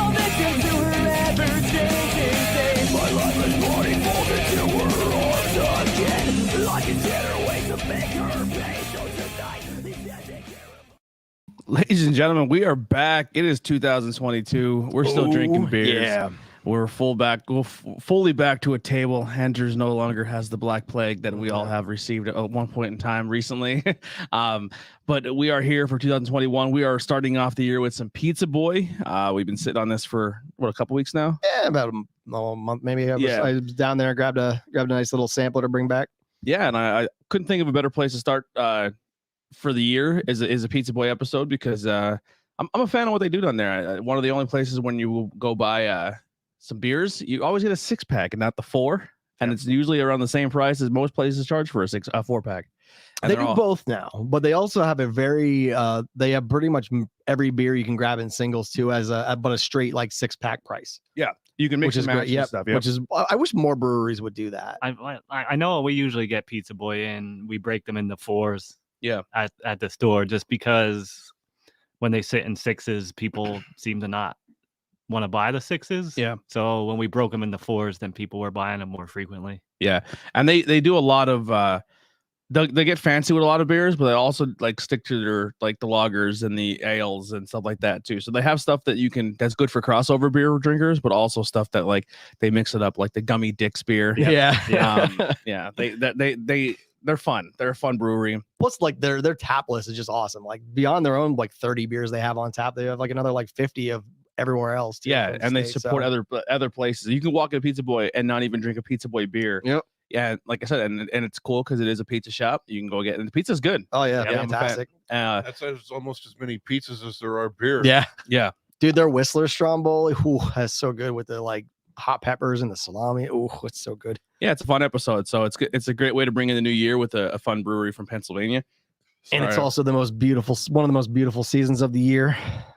fall victim to her ever-changing face. My life is morning folded to her arms again. I consider ways to make her pay. So tonight, these days take care of. Ladies and gentlemen, we are back. It is 2022. We're still drinking beers. Yeah. We're fully back to a table. Andrews no longer has the Black Plague that we all have received at one point in time recently. But we are here for 2021. We are starting off the year with some Pizza Boy. We've been sitting on this for a couple weeks now. Yeah, about a month maybe. I was down there, grabbed a nice little sampler to bring back. Yeah, and I couldn't think of a better place to start for the year is a Pizza Boy episode because I'm a fan of what they do down there. One of the only places when you go buy some beers, you always get a 6-pack and not the 4, and it's usually around the same price as most places charge for a 4-pack. And they do both now, but they also have a very they have pretty much every beer you can grab in singles too as a straight like 6-pack price. Yeah, you can mix and match stuff. Yep. Which is I wish more breweries would do that. I know we usually get Pizza Boy and we break them into 4s. Yeah, at the store just because when they sit in 6s, people seem to not want to buy the 6s. Yeah. So when we broke them into 4s, then people were buying them more frequently. Yeah, and they do a lot of they get fancy with a lot of beers, but they also like stick to their like the lagers and the ales and stuff like that too. So they have stuff that's good for crossover beer drinkers, but also stuff that like they mix it up like the Gummy Dicks beer. Yeah. They're fun. They're a fun brewery. Plus, like their tap list is just awesome. Like beyond their own like 30 beers they have on tap, they have like another like 50 of everywhere else. Too, yeah, and they support other places. You can walk in a Pizza Boy and not even drink a Pizza Boy beer. Yep. Yeah, like I said, and it's cool because it is a pizza shop. You can go get, and the pizza's good. Oh yeah, fantastic. That's almost as many pizzas as there are beer. Yeah. Dude, their Whistler Stromboli, that's so good with the like hot peppers and the salami. Oh, it's so good. Yeah, it's a fun episode. So it's good. It's a great way to bring in the new year with a fun brewery from Pennsylvania. And it's also one of the most beautiful seasons of the year.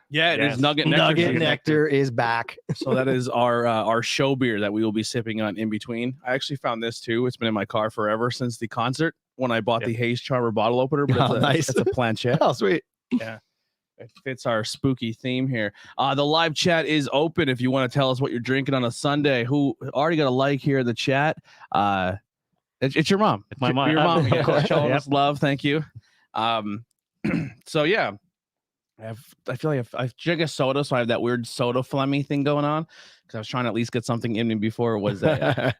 Yeah, it is Nugget. Nugget Nectar is back. So that is our show beer that we will be sipping on in between. I actually found this too. It's been in my car forever since the concert when I bought the Haze Charmer bottle opener. But nice. It's a planchette. Oh, sweet. Yeah. It fits our spooky theme here. The live chat is open if you want to tell us what you're drinking on a Sunday. Who already got a like here in the chat? It's your mom. It's my mom. Your mom. Of course, showing us love. Thank you. So yeah. I feel like I drink a soda, so I have that weird soda phlegmy thing going on because I was trying to at least get something in me before it was a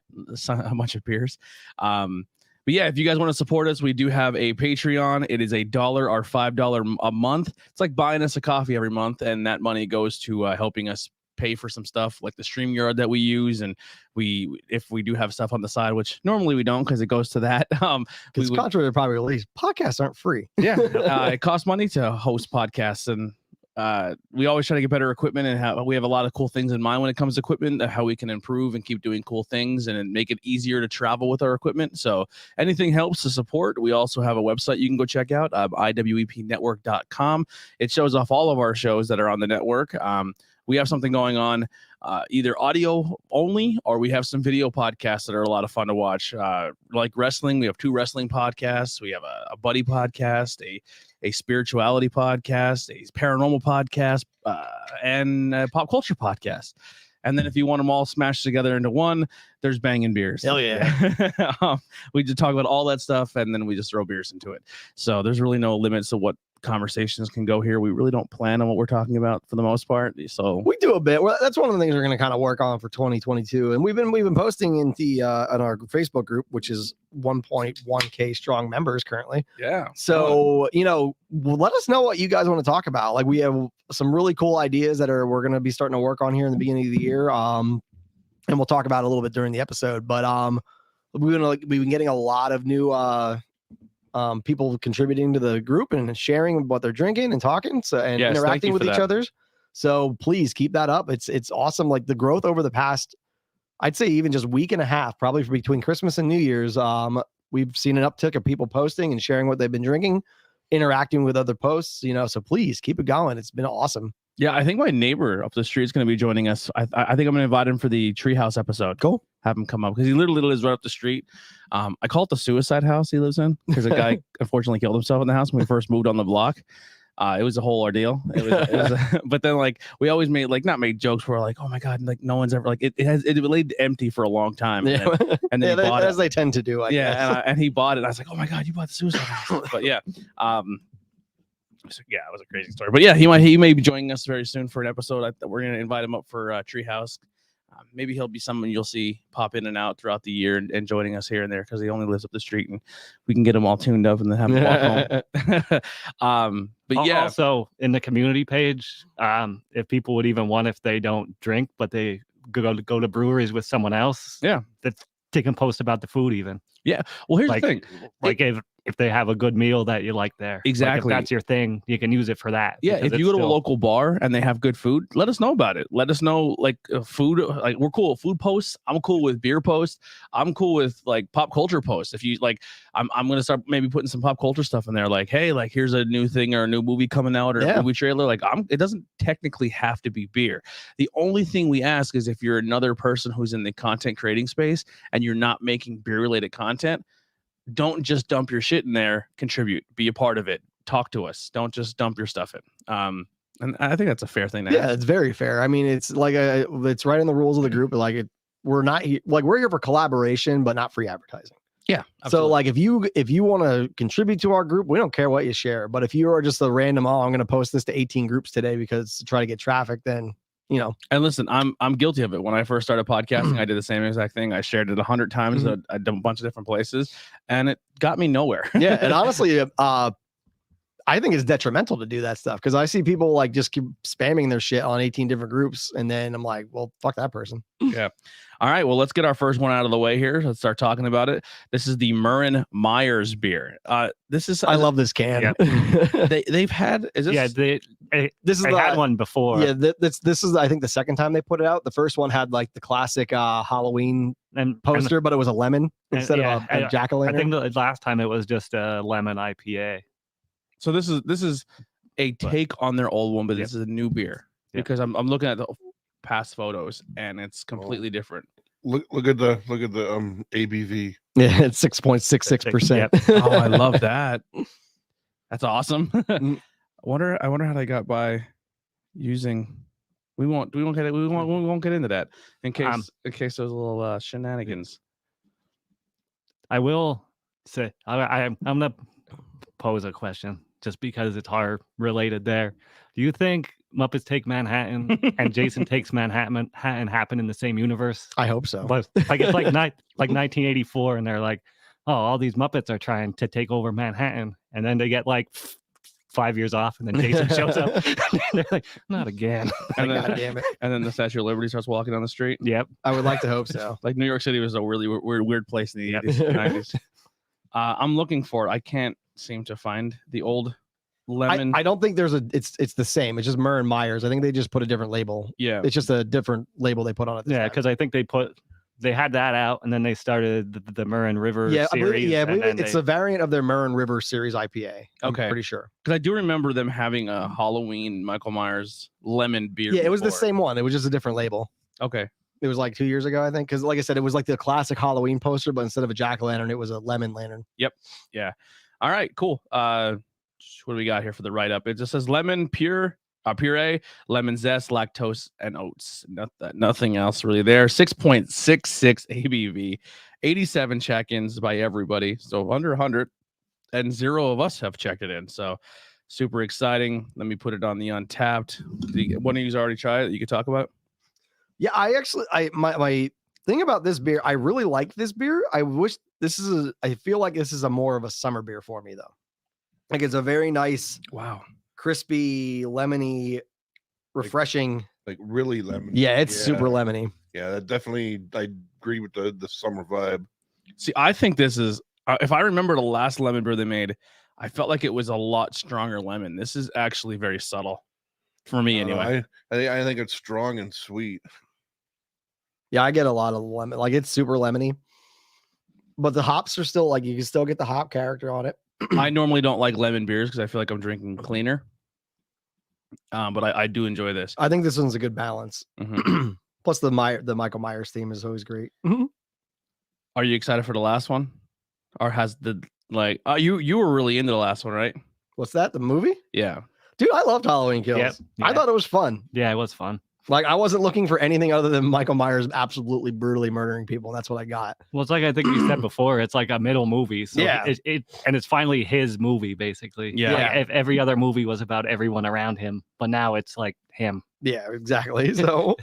bunch of beers. But yeah, if you guys want to support us, we do have a Patreon. It is $1 or $5 a month. It's like buying us a coffee every month, and that money goes to helping us pay for some stuff like the StreamYard that we use, and if we do have stuff on the side, which normally we don't because it goes to that. Because contrary to probably release, podcasts aren't free. Yeah, it costs money to host podcasts, and we always try to get better equipment, and we have a lot of cool things in mind when it comes to equipment, how we can improve and keep doing cool things and make it easier to travel with our equipment. So anything helps to support. We also have a website you can go check out, iwepnetwork.com. It shows off all of our shows that are on the network. We have something going on, either audio only, or we have some video podcasts that are a lot of fun to watch. Like wrestling, we have 2 wrestling podcasts. We have a buddy podcast, a spirituality podcast, a paranormal podcast, and a pop culture podcast. And then if you want them all smashed together into one, there's Bangin beers. Hell yeah. We just talk about all that stuff, and then we just throw beers into it. So there's really no limits to what conversations can go here. We really don't plan on what we're talking about for the most part. So we do a bit. Well, that's one of the things we're going to kind of work on for 2022. And we've been posting in the on our Facebook group, which is 1.1K strong members currently. Yeah. So, let us know what you guys want to talk about. Like we have some really cool ideas that we're going to be starting to work on here in the beginning of the year. And we'll talk about it a little bit during the episode, but we've been getting a lot of new people contributing to the group and sharing what they're drinking and talking and interacting with each other. So please keep that up. It's awesome. Like the growth over the past, I'd say even just week and a half, probably between Christmas and New Year's, we've seen an uptick of people posting and sharing what they've been drinking, interacting with other posts, so please keep it going. It's been awesome. Yeah, I think my neighbor up the street is going to be joining us. I think I'm going to invite him for the Treehouse episode. Cool. Have him come up because he literally lives right up the street. I call it the suicide house he lives in because a guy unfortunately killed himself in the house when we first moved on the block. It was a whole ordeal. It was but then like we always made like not made jokes where like, oh my god, like no one's ever like it laid empty for a long time. Yeah, And then he bought as it. they tend to do. I guess. And he bought it. And I was like, oh my god, you bought the Suicide House. But yeah, so, yeah, it was a crazy story. But yeah, he may be joining us very soon for an episode. We're gonna invite him up for Treehouse. Maybe he'll be someone you'll see pop in and out throughout the year and joining us here and there because he only lives up the street and we can get him all tuned up and then have him walk home. But yeah, also in the community page, if people would even want if they don't drink but they go to breweries with someone else, that they can post about the food even. Yeah, well, here's like, the thing, like if they have a good meal that you like there, exactly, like if that's your thing, you can use it for that. Yeah, if you go to a local bar and they have good food, let us know about it. Let us know like food, like we're cool with food posts. I'm cool with beer posts. I'm cool with like pop culture posts. If you like, I'm gonna start maybe putting some pop culture stuff in there. Like, hey, like here's a new thing or a new movie coming out or a movie trailer. Like, it doesn't technically have to be beer. The only thing we ask is if you're another person who's in the content creating space and you're not making beer related content, don't just dump your shit in there. Contribute, be a part of it. Talk to us. Don't just dump your stuff in. And I think that's a fair thing. Yeah, it's very fair. I mean, it's like it's right in the rules of the group. Like we're not we're here for collaboration, but not free advertising. Yeah. Absolutely. So like if you want to contribute to our group, we don't care what you share. But if you are just a random, I'm going to post this to 18 groups today because to try to get traffic, then And listen, I'm guilty of it. When I first started podcasting, I did the same exact thing. I shared it 100 times at a bunch of different places, and it got me nowhere. Yeah, and honestly, I think it's detrimental to do that stuff because I see people like just keep spamming their shit on 18 different groups, and then I'm like, well, fuck that person. Yeah. All right. Well, let's get our first one out of the way here. Let's start talking about it. This is the Murren Meyers beer. This is I love this can. Yeah. they've had. Is this? Yeah, this is I had one before. Yeah, this is I think the second time they put it out. The first one had like the classic Halloween poster, but it was a lemon instead of a jack-o'-lantern. I think the last time it was just a lemon IPA. So this is a take on their old one, but this is a new beer because I'm looking at the past photos and it's completely different. Look at the ABV. Yeah, it's 6.66%. Oh, I love that. That's awesome. I wonder how they got by using. We won't get into that in case there's a little shenanigans. I will say I'm gonna pose a question just because it's hard related there. Do you think Muppets Take Manhattan and Jason Takes Manhattan happen in the same universe? I hope so. But like it's like 1984 and they're like, oh, all these Muppets are trying to take over Manhattan, and then they get like 5 years off, and then Jason shows up. They're like, not again. And then, God damn it. And then the Statue of Liberty starts walking down the street. Yep. I would like to hope so. Like New York City was a really weird place in the 80s, 90s. I'm looking for it. I can't seem to find the old lemon. I don't think there's it's the same. It's just Murren Meyers. I think they just put a different label. Yeah. It's just a different label they put on it. Yeah, because I think they had that out, and then they started the Murren River series. I believe it's a variant of their Murren River series IPA. I'm pretty sure. Because I do remember them having a Halloween Michael Myers lemon beer. Yeah, it was the same one. It was just a different label. Okay. It was like 2 years ago, I think. Because like I said, it was like the classic Halloween poster, but instead of a jack-o'-lantern, it was a lemon lantern. Yep. Yeah. All right, cool. What do we got here for the write-up? It just says lemon puree, lemon zest, lactose, and oats. Nothing else really there. 6.66 ABV, 87 check-ins by everybody. So under 100, and 0 of us have checked it in. So super exciting. Let me put it on the Untapped. One of you's already tried it you could talk about? Yeah, my thing about this beer, I really like this beer. I wish I feel like this is a more of a summer beer for me though. Like it's a very nice, crispy, lemony, refreshing. Like really lemon. Yeah, it's super lemony. Yeah, that definitely, I agree with the summer vibe. See, I think this is, if I remember the last lemon beer they made, I felt like it was a lot stronger lemon. This is actually very subtle for me anyway. I think it's strong and sweet. Yeah, I get a lot of lemon. Like it's super lemony, but the hops are still like you can still get the hop character on it. I normally don't like lemon beers because I feel like I'm drinking cleaner. But I do enjoy this. I think this one's a good balance. Mm-hmm. Plus the Michael Myers theme is always great. Are you excited for the last one? Or has the you were really into the last one, right? What's that? The movie? Yeah. Dude, I loved Halloween Kills. Yep. I Yeah. thought it was fun. Yeah, it was fun. Like I wasn't looking for anything other than Michael Myers absolutely brutally murdering people. And that's what I got. Well, it's like I think we said before, it's like a middle movie. So Yeah. and it's finally his movie, basically. Yeah. Like, if every other movie was about everyone around him, but now it's like him. Yeah, exactly. So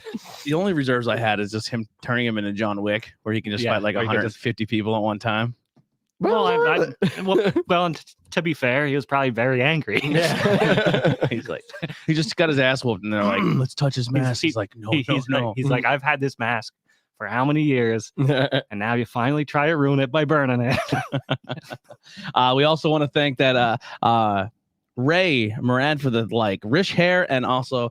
The only reserves I had is just him turning him into John Wick, where he can just Yeah, fight like where he can just- 150 people at one time. Well, and to be fair, he was probably very angry. yeah. He's like, he just got his ass whooped, and they're like, "Let's touch his mask." He's like, "No, no." He's like, I've had this mask for how many years, and now you finally try to ruin it by burning it. We also want to thank that Ray Moran for the rich hair, and also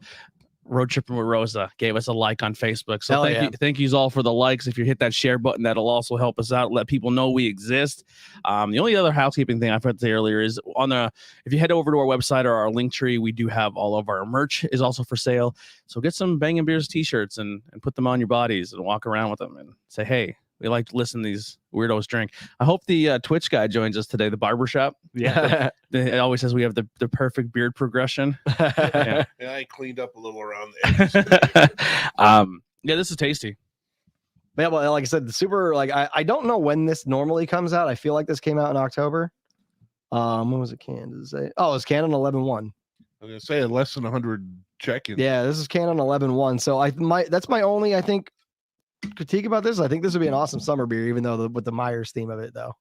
Road Tripping with Rosa gave us a like on Facebook. So Hell thank you all for the likes. If you hit that share button, that'll also help us out, let people know we exist. The only other housekeeping thing I forgot to say earlier is if you head over to our website or our link tree, we do have all of our merch is also for sale. So get some Bangin' Beers t-shirts and put them on your bodies and walk around with them and say, hey, we like to listen to these weirdos drink. I hope the Twitch guy joins us today, the barbershop. Yeah. It always says we have the perfect beard progression. Yeah. Yeah, I cleaned up a little around the edges. Yeah, this is tasty. Yeah, well, like I said, the super I don't know when this normally comes out. I feel like this came out in October. When was it canned? Does it say? Oh, it was canned on 11/1. I was gonna say less than 100 check-ins. Yeah, this is canned on 11/1. So that's my only critique about this. I think this would be an awesome summer beer, even though with the Myers theme of it though.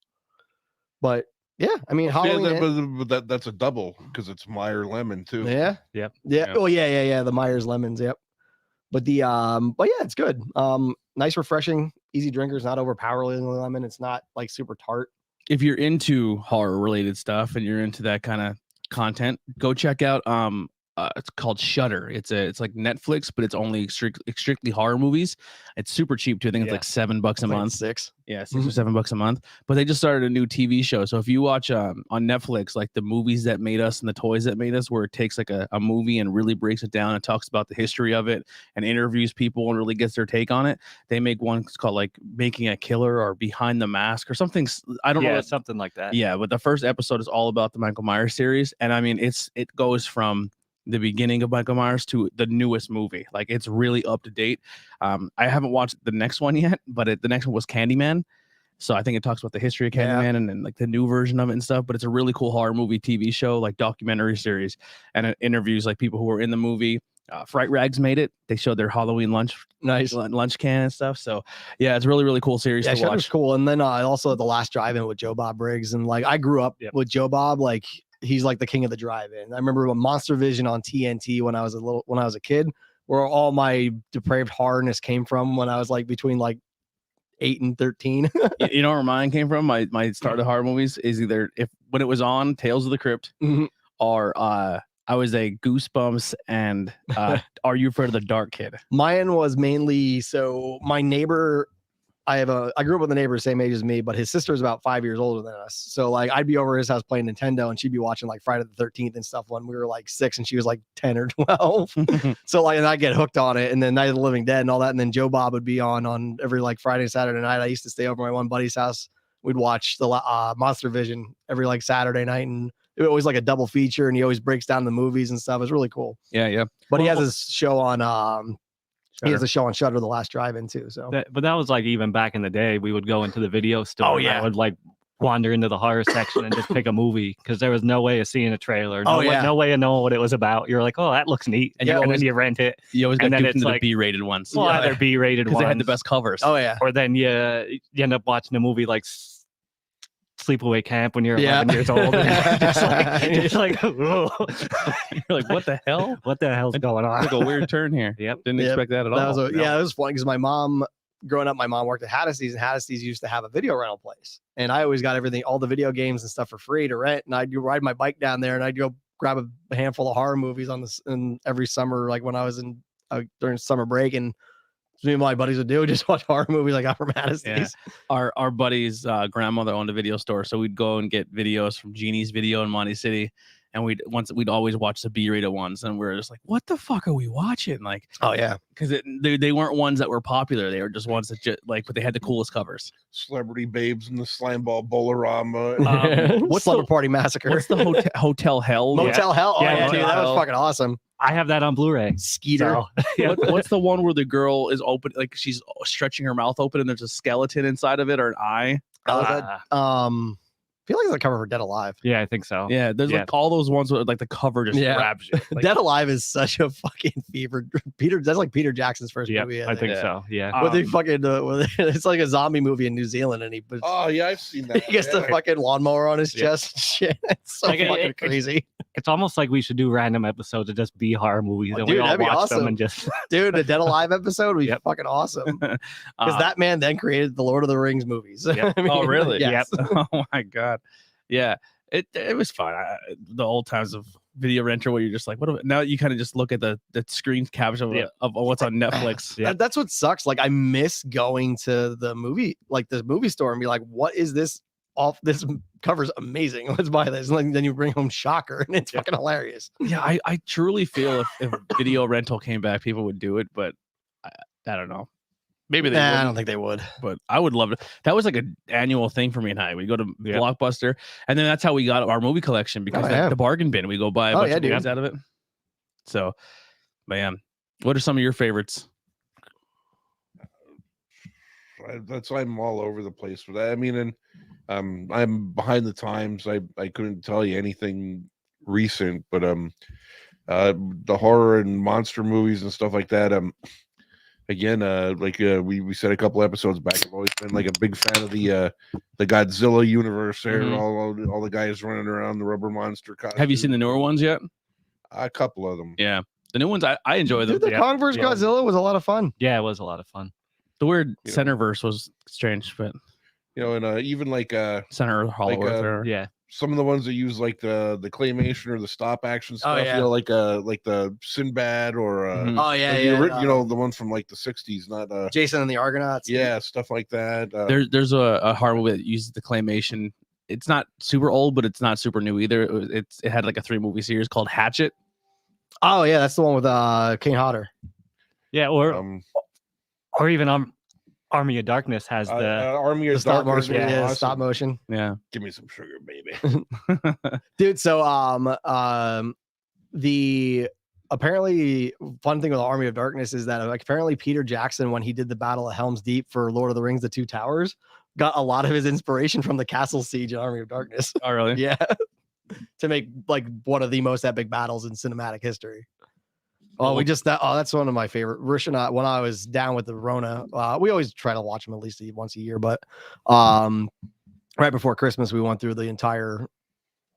But yeah, I mean Halloween. But that's a double because it's Meyer lemon too. Yeah. Yep. Yeah. Yeah. Oh yeah. The Myers lemons. Yep. But but yeah, it's good. Nice, refreshing, easy drinkers, not overpowering lemon. It's not like super tart. If you're into horror related stuff and you're into that kind of content, go check out it's called Shudder. It's like Netflix, but it's only strictly horror movies. It's super cheap too. I think it's like $7 a It's like month. 6. Yeah, $6 or $7 a month. But they just started a new TV show. So if you watch on Netflix, like the movies that made us and the toys that made us, where it takes like a movie and really breaks it down and talks about the history of it and interviews people and really gets their take on it. They make one called like Making a Killer or Behind the Mask or something. I don't know. Yeah, something like that. Yeah, but the first episode is all about the Michael Myers series. And I mean, it goes from the beginning of Michael Myers to the newest movie. Like it's really up to date. I haven't watched the next one yet, but the next one was Candyman. So I think it talks about the history of Candyman and then like the new version of it and stuff. But it's a really cool horror movie TV show, like documentary series, and it interviews like people who were in the movie. Fright Rags made it. They showed their Halloween lunch can and stuff. So yeah, it's really, really cool series Yeah, to watch. Shudder's cool. And then also the last drive-in with Joe Bob Briggs. And like I grew up with Joe Bob, like he's like the king of the drive-in. I remember when Monster Vision on TNT when I was a kid, where all my depraved horrorness came from when I was like between like 8 and 13. You know where mine came from? My start of horror movies is either when it was on Tales of the Crypt, or I was a Goosebumps and Are You Afraid of the Dark kid. Mine was mainly my neighbor. I grew up with a neighbor the same age as me, but his sister is about 5 years older than us. So like I'd be over his house playing Nintendo and she'd be watching like Friday the 13th and stuff when we were like 6 and she was like 10 or 12. So like, and I get hooked on it, and then Night of the Living Dead and all that. And then Joe Bob would be on every like Friday and Saturday night. I used to stay over my one buddy's house. We'd watch the Monster Vision every like Saturday night, and it was always like a double feature, and he always breaks down the movies and stuff. It's really cool. Yeah. But he has his show on he has a show on Shudder, The Last Drive-In too. So But that was like even back in the day, we would go into the video store. Oh, and yeah. I would like wander into the horror section and just pick a movie because there was no way of seeing a trailer. No way of knowing what it was about. You're like, oh, that looks neat. And And then you rent it. You always got And then duped it's into like- the B-rated ones. Well, either B-rated because ones. they had the best covers. oh yeah. Or then you end up watching a movie like Sleepaway Camp when you're 11 years old. And it's like, whoa. You're like, what the hell? What the hell's going on? Took a weird turn here. Yep. Didn't Yep. expect that at all. That was it was funny because my mom, growing up, my mom worked at Haddis's, and Haddis's used to have a video rental place, and I always got all the video games and stuff for free to rent, and I'd go ride my bike down there, and I'd go grab a handful of horror movies in every summer, like when I was in during summer break, and me and my buddies would just watch horror movies I got from Haddis's. Yeah. Our buddy's grandmother owned a video store, so we'd go and get videos from Jeannie's Video in Monty City, and we'd always watch the B-rated ones, and we were just like, what the fuck are we watching? Like, Oh yeah. because they weren't ones that were popular. They were just ones that but they had the coolest covers. Celebrity Babes and the Slime Ball Bolorama. What's Slumber Party Massacre? What's the Hotel Hell? Motel Hell? Oh Yeah, yeah, dude, Motel that was Hell. fucking awesome. I have that on Blu-ray. Skeeter. So, yeah. What's the one where the girl is open, like she's stretching her mouth open, and there's a skeleton inside of it or an eye? I feel like it's a cover for Dead Alive. Yeah, I think so. Yeah, there's Yeah. like all those ones where like the cover just Yeah. grabs you. Like, Dead Alive is such a fucking fever. That's like Peter Jackson's first Yeah, movie. I think Yeah. so. Yeah. Where they fucking, it's like a zombie movie in New Zealand, and he puts, Oh yeah, I've seen that. he gets the Yeah. fucking lawnmower on his Yeah. chest. and shit, it's so Like, fucking crazy, It's almost like we should do random episodes of just be horror movies, Oh, and dude, we all that'd be watch them awesome. and just dude. The Dead Alive episode would be Yep. fucking awesome because uh, that man then created the Lord of the Rings movies. Yep. I mean, Oh, really? Yes. oh my god, yeah. It was fun. The old times of video renter where you're just like, now you kind of just look at the screen capture of what's on Netflix. Yeah. That's what sucks. Like I miss going to the movie store and be like, what is this? This cover's amazing. Let's buy this. And then you bring home Shocker, and it's fucking hilarious. Yeah, I truly feel if video rental came back, people would do it, but I don't know. Maybe they I wouldn't, don't think they would. but I would love it. That was like an annual thing for me and I. We go to Yeah. Blockbuster, and then that's how we got our movie collection because Oh, yeah. the bargain bin. We go buy a Oh, bunch yeah, of dude. movies out of it. So, man, what are some of your favorites? That's why I'm all over the place with that. I mean, and I'm behind the times. I couldn't tell you anything recent, but the horror and monster movies and stuff like that. Again, we said a couple episodes back, I've always been like a big fan of the Godzilla universe. There, Mhm. all the guys running around the rubber monster. Have you seen the newer ones yet? A couple of them? Yeah, the new ones I enjoy them. Dude, the Yeah. Kong vs. Yeah. Godzilla was a lot of fun. yeah, it was a lot of fun. The weird You know. Centerverse was strange, but You know, and even like Center Hollow Like, Earth. or- Yeah, some of the ones that use like the claymation or the stop action stuff. yeah. You know, like the Sinbad or Mhm. Oh yeah, the yeah. you know, the one from like the 60s, not Jason and the Argonauts. yeah, stuff like that. There's a horror movie that uses the claymation. It's not super old, but it's not super new either. It had like a 3-movie series called Hatchet. Oh yeah, that's the one with Kane Hodder. yeah, um, or even Army of Darkness has the Army The of stop Darkness. motion. was Yeah, awesome. stop motion. Yeah. Give me some sugar, baby. Dude, so the apparently fun thing with Army of Darkness is that like apparently Peter Jackson, when he did the Battle of Helm's Deep for Lord of the Rings: The Two Towers, got a lot of his inspiration from the castle siege in Army of Darkness. Oh, really? Yeah. To make like one of the most epic battles in cinematic history. Oh, that's one of my favorite. Rish and I, when I was down with the Rona, we always try to watch them at least once a year, but right before Christmas, we went through the entire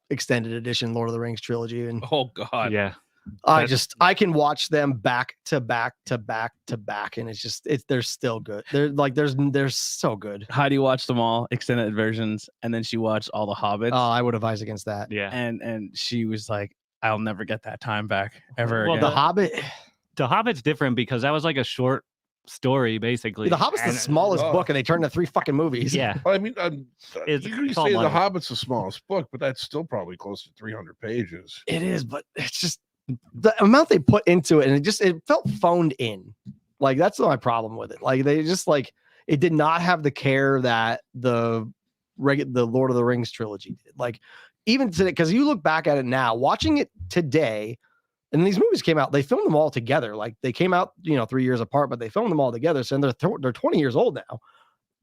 extended edition Lord of the Rings trilogy, and Oh God. yeah. I can watch them back to back to back to back, and they're still good. They're so good. Heidi watched them all, extended versions, and then she watched all the Hobbits. Oh, I would advise against that. Yeah. and she was like, I'll never get that time back ever Well, again. The Hobbit, The Hobbit's different because that was like a short story, basically. the Hobbit's the And- smallest Oh. book, and they turned into 3 fucking movies. Yeah. Well, I mean, It's you can all say The money. Hobbit's the smallest book, but that's still probably close to 300 pages. It is, but it's just the amount they put into it, and it felt phoned in. Like that's my problem with it. Like they just like it did not have the care that the Lord of the Rings trilogy did. Like even today, because you look back at it now, watching it today, and these movies came out, they filmed them all together. Like they came out, 3 years apart, but they filmed them all together. So they're 20 years old now.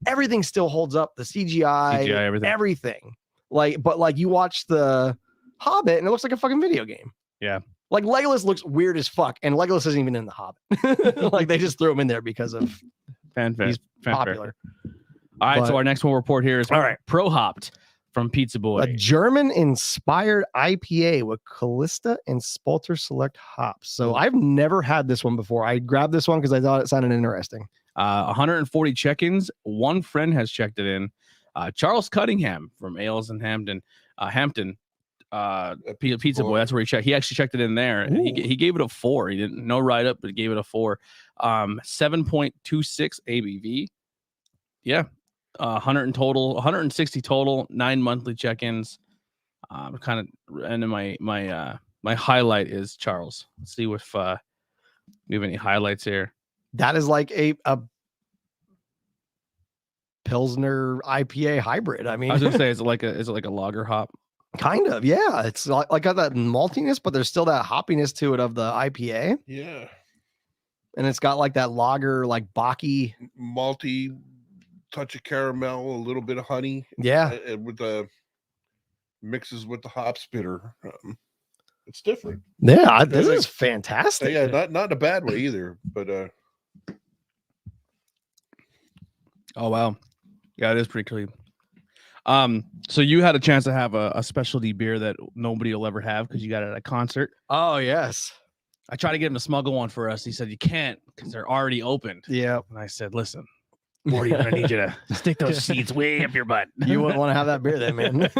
Everything still holds up. The CGI, everything. everything. But you watch the Hobbit, and it looks like a fucking video game. Yeah. Like Legolas looks weird as fuck, and Legolas isn't even in the Hobbit. Like they just threw him in there because of he's popular. All right, so But- our next one report here is All right. Pro Hopped from Pizza Boy. A German-inspired IPA with Callista and Spalter Select hops. So I've never had this one before. I grabbed this one because I thought it sounded interesting. 140 check-ins. One friend has checked it in. Charles Cunningham from Ales and Hampton. Pizza Boy. That's where he checked. He actually checked it in there. And he gave it a 4. He didn't no write up, but he gave it a 4. 7.26 ABV. Yeah. 160 total, 9 monthly check-ins. Kind of, and then my highlight is Charles. Let's see if we have any highlights here. That is like a Pilsner IPA hybrid. I mean, I was gonna say, is it like a lager hop? kind of, yeah. It's like got that maltiness, but there's still that hoppiness to it of the IPA, Yeah. and it's got like that lager, like Baki. Malty, touch of caramel, a little bit of honey. Yeah, With the mixes with the hop spitter. It's different. yeah. This like- is fantastic. Yeah, not in a bad way either. But Oh wow, yeah, it is pretty clean. So you had a chance to have a specialty beer that nobody will ever have because you got it at a concert. Oh yes, I tried to get him to smuggle one for us. He said you can't because they're already opened. yeah. And I said, listen, Morty, I'm gonna need you to stick those seeds way up your butt. You wouldn't want to have that beer then, man.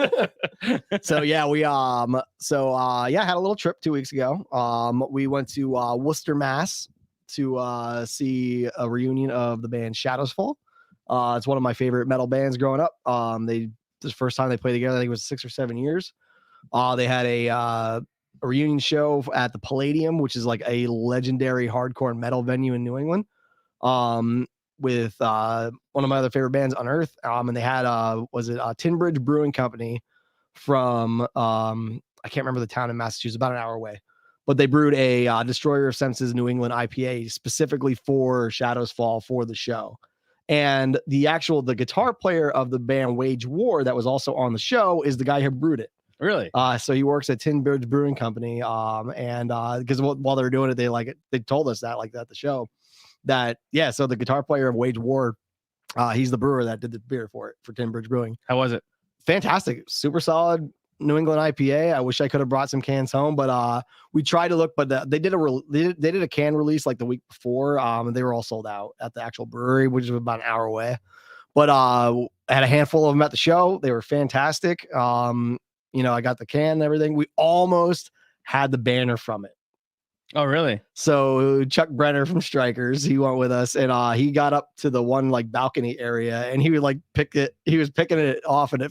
So yeah, we had a little trip 2 weeks ago. We went to Worcester, Mass to see a reunion of the band Shadows Fall. It's one of my favorite metal bands growing up. This first time they played together, I think it was 6 or 7 years. They had a reunion show at the Palladium, which is like a legendary hardcore metal venue in New England. With one of my other favorite bands on Earth. And they had Tinbridge Brewing Company from I can't remember the town in Massachusetts, about an hour away. But they brewed a Destroyer of Senses New England IPA specifically for Shadows Fall for the show. And the guitar player of the band Wage War that was also on the show is the guy who brewed it. Really? So he works at Tinbridge Brewing Company. And because while they were doing it, they told us that at the show that, yeah. So the guitar player of Wage War, he's the brewer that did the beer for Tinbridge Brewing. How was it? Fantastic. Super solid New England IPA. I wish I could have brought some cans home, but we tried to look, but they did a can release like the week before, and they were all sold out at the actual brewery, which is about an hour away. But I had a handful of them at the show. They were fantastic. I got the can and everything. We almost had the banner from it. Oh, really? So Chuck Brenner from Strikers, he went with us, and he got up to the one balcony area, and he would pick it. He was picking it off, and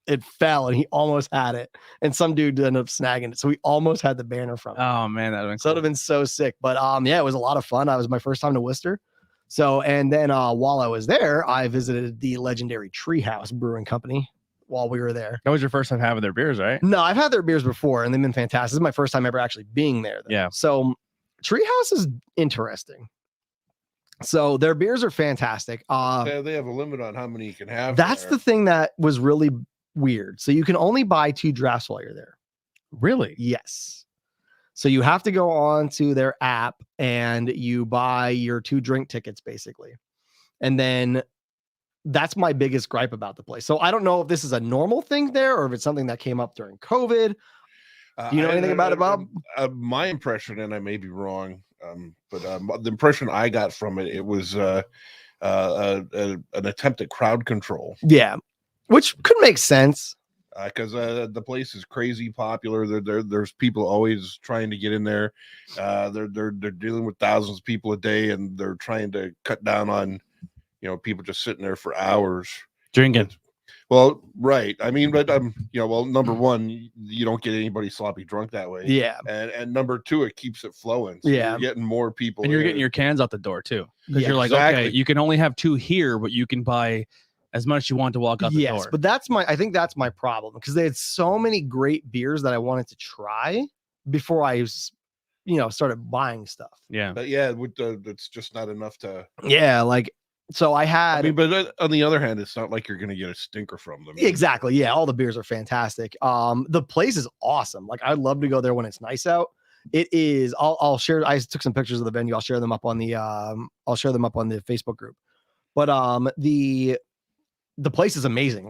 it fell, and he almost had it. And some dude ended up snagging it, so we almost had the banner from it. Oh man, that'd been So it'd have been so sick. But yeah, it was a lot of fun. It was my first time to Worcester. So, and then while I was there, I visited the legendary Treehouse Brewing Company while we were there. That was your first time having their beers, right? No, I've had their beers before, and they've been fantastic. This is my first time ever actually being there, though. Yeah. So Treehouse is interesting. So their beers are fantastic. they have a limit on how many you can have. That's there. the thing that was really weird. So you can only buy 2 drafts while you're there. Really? Yes. So you have to go on to their app and you buy your 2 drink tickets, basically. And then that's my biggest gripe about the place. So I don't know if this is a normal thing there or if it's something that came up during COVID. Do you know anything about it, Bob? My impression, and I may be wrong, but the impression I got from it, it was an attempt at crowd control. Yeah, which could make sense. Because the place is crazy popular. There's people always trying to get in there. They're dealing with thousands of people a day, and they're trying to cut down on people just sitting there for hours Drinking. Well, right. I mean, but number one, you don't get anybody sloppy drunk that way. Yeah, and number two, it keeps it flowing. So Yeah. you're getting more people, And you're there. getting your cans out the door too. Because Yeah, you're like, exactly. okay, you can only have 2 here, but you can buy as much as you want to walk out the yes, door. but I think that's my problem because they had so many great beers that I wanted to try before I started buying stuff. Yeah. But yeah, it's just not enough to. Yeah, so I had I mean, but on the other hand, it's not like you're going to get a stinker from them. exactly. Yeah, all the beers are fantastic. The place is awesome. I'd love to go there when it's nice out. It is. I'll share. I took some pictures of the venue. I'll share them up on the Facebook group. But the place is amazing.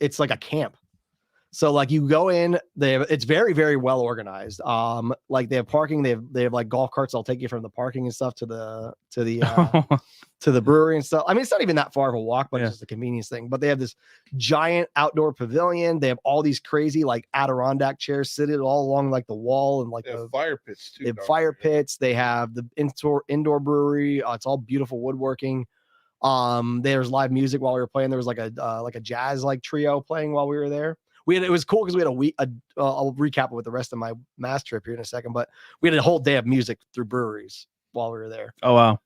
It's like a camp. So you go in, it's very, very well organized. They have parking, they have golf carts. I'll take you from the parking and stuff to the to the brewery and stuff. I mean, it's not even that far of a walk, but Yeah. it's just a convenience thing. But they have this giant outdoor pavilion. They have all these crazy Adirondack chairs seated all along the wall and They have fire pits too. they have don't fire they? pits. They have the indoor brewery. It's all beautiful woodworking. There's live music while we were playing. There was a jazz trio playing while we were there. it was cool because we had a week. I'll recap it with the rest of my mass trip here in a second, but we had a whole day of music through breweries while we were there. Oh wow.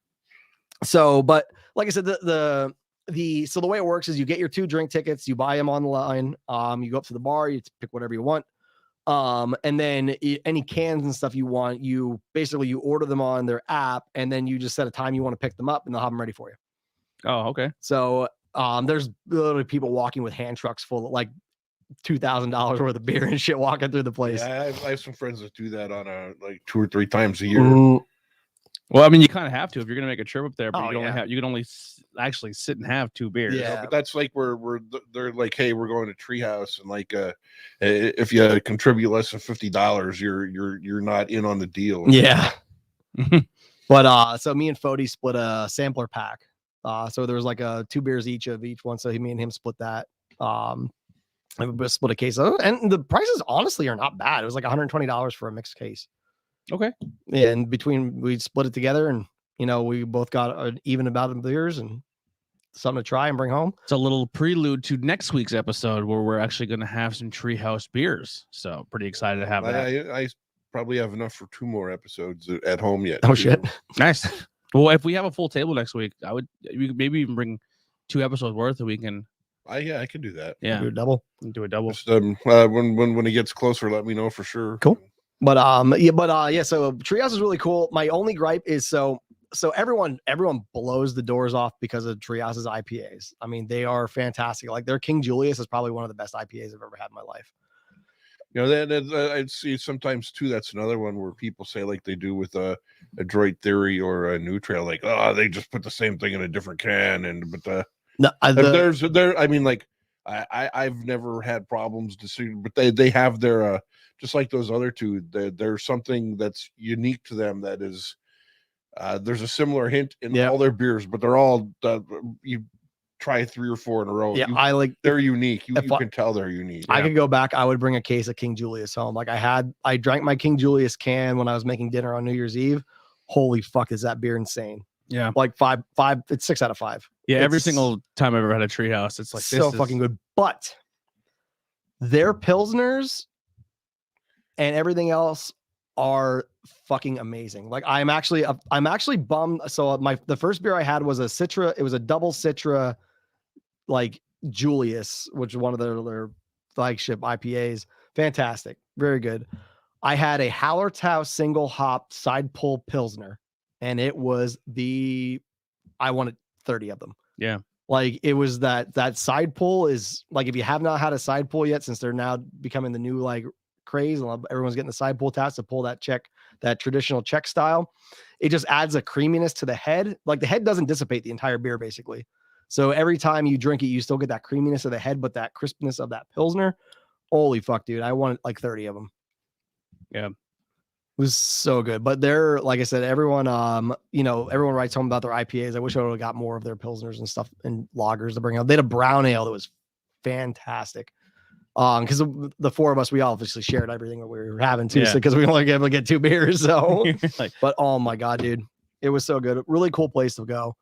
So, but like I said, so the way it works is you get your 2 drink tickets, you buy them online. You go up to the bar, you pick whatever you want. And then any cans and stuff you want, you order them on their app, and then you just set a time you want to pick them up, and they'll have them ready for you. Oh, okay. So, there's literally people walking with hand trucks full of like $2,000 worth of beer and shit walking through the place. Yeah, I have some friends that do that on like 2 or 3 times a year. Well, I mean, you kind of have to if you're gonna make a trip up there, but Oh, you can only actually sit and have 2 beers. Yeah. But that's like where they're like, hey, we're going to Treehouse, and like if you contribute less than $50, you're not in on the deal. Yeah. But so me and Fody split a sampler pack. So there was like 2 beers each of each one. So me and him split that. And we split a case of, and the prices honestly are not bad. It was like $120 for a mixed case. Okay. Yeah, and we split it together, and we both got an even amount of beers and something to try and bring home. It's a little prelude to next week's episode where we're actually going to have some Treehouse beers. So pretty excited to have that. I probably have enough for 2 more episodes at home yet. Oh shit! Nice. Well, if we have a full table next week, we could maybe even bring 2 episodes worth, and we can. I can do that. Yeah, Do a double. do a double. Just, when it gets closer, let me know for sure. Cool. But yeah. So Treehouse is really cool. My only gripe is so everyone blows the doors off because of Treehouse's IPAs. I mean, they are fantastic. Like their King Julius is probably one of the best IPAs I've ever had in my life. That I'd see sometimes too. That's another one where people say like they do with a Droid Theory or a New Trail, like they just put the same thing in a different can. I mean, like I've never had problems to see, but they have their just like those other 2. There's something that's unique to them that is there's a similar hint in all their beers, but they're all you try 3 or 4 in a row. Yeah, they're unique. You can tell they're unique. I could go back. I would bring a case of King Julius home. Like I drank my King Julius can when I was making dinner on New Year's Eve. Holy fuck, is that beer insane? Yeah, like 5. It's 6 out of 5. Yeah, every single time I've ever had a Treehouse, it's like so fucking good. But their pilsners and everything else are fucking amazing. Like I'm actually bummed. So the first beer I had was a Citra. It was a double Citra, like Julius, which is one of their flagship IPAs. Fantastic, very good. I had a Hallertau single hop side pull Pilsner, and it was I wanted 30 of them. Yeah. Like it was that side pull is like, if you have not had a side pull yet, since they're now becoming the new like craze, everyone's getting the side pull taps to pull that traditional Czech style. It just adds a creaminess to the head. Like the head doesn't dissipate the entire beer basically. So every time you drink it, you still get that creaminess of the head, but that crispness of that Pilsner. Holy fuck, dude. I wanted like 30 of them. Yeah. It was so good. But they're, like I said, everyone writes home about their IPAs. I wish I would have got more of their Pilsners and stuff and lagers to bring out. They had a brown ale that was fantastic. Because the 4 of us, we obviously shared everything that we were having too, because we only able to get 2 beers. So, but oh my god, dude, it was so good. Really cool place to go.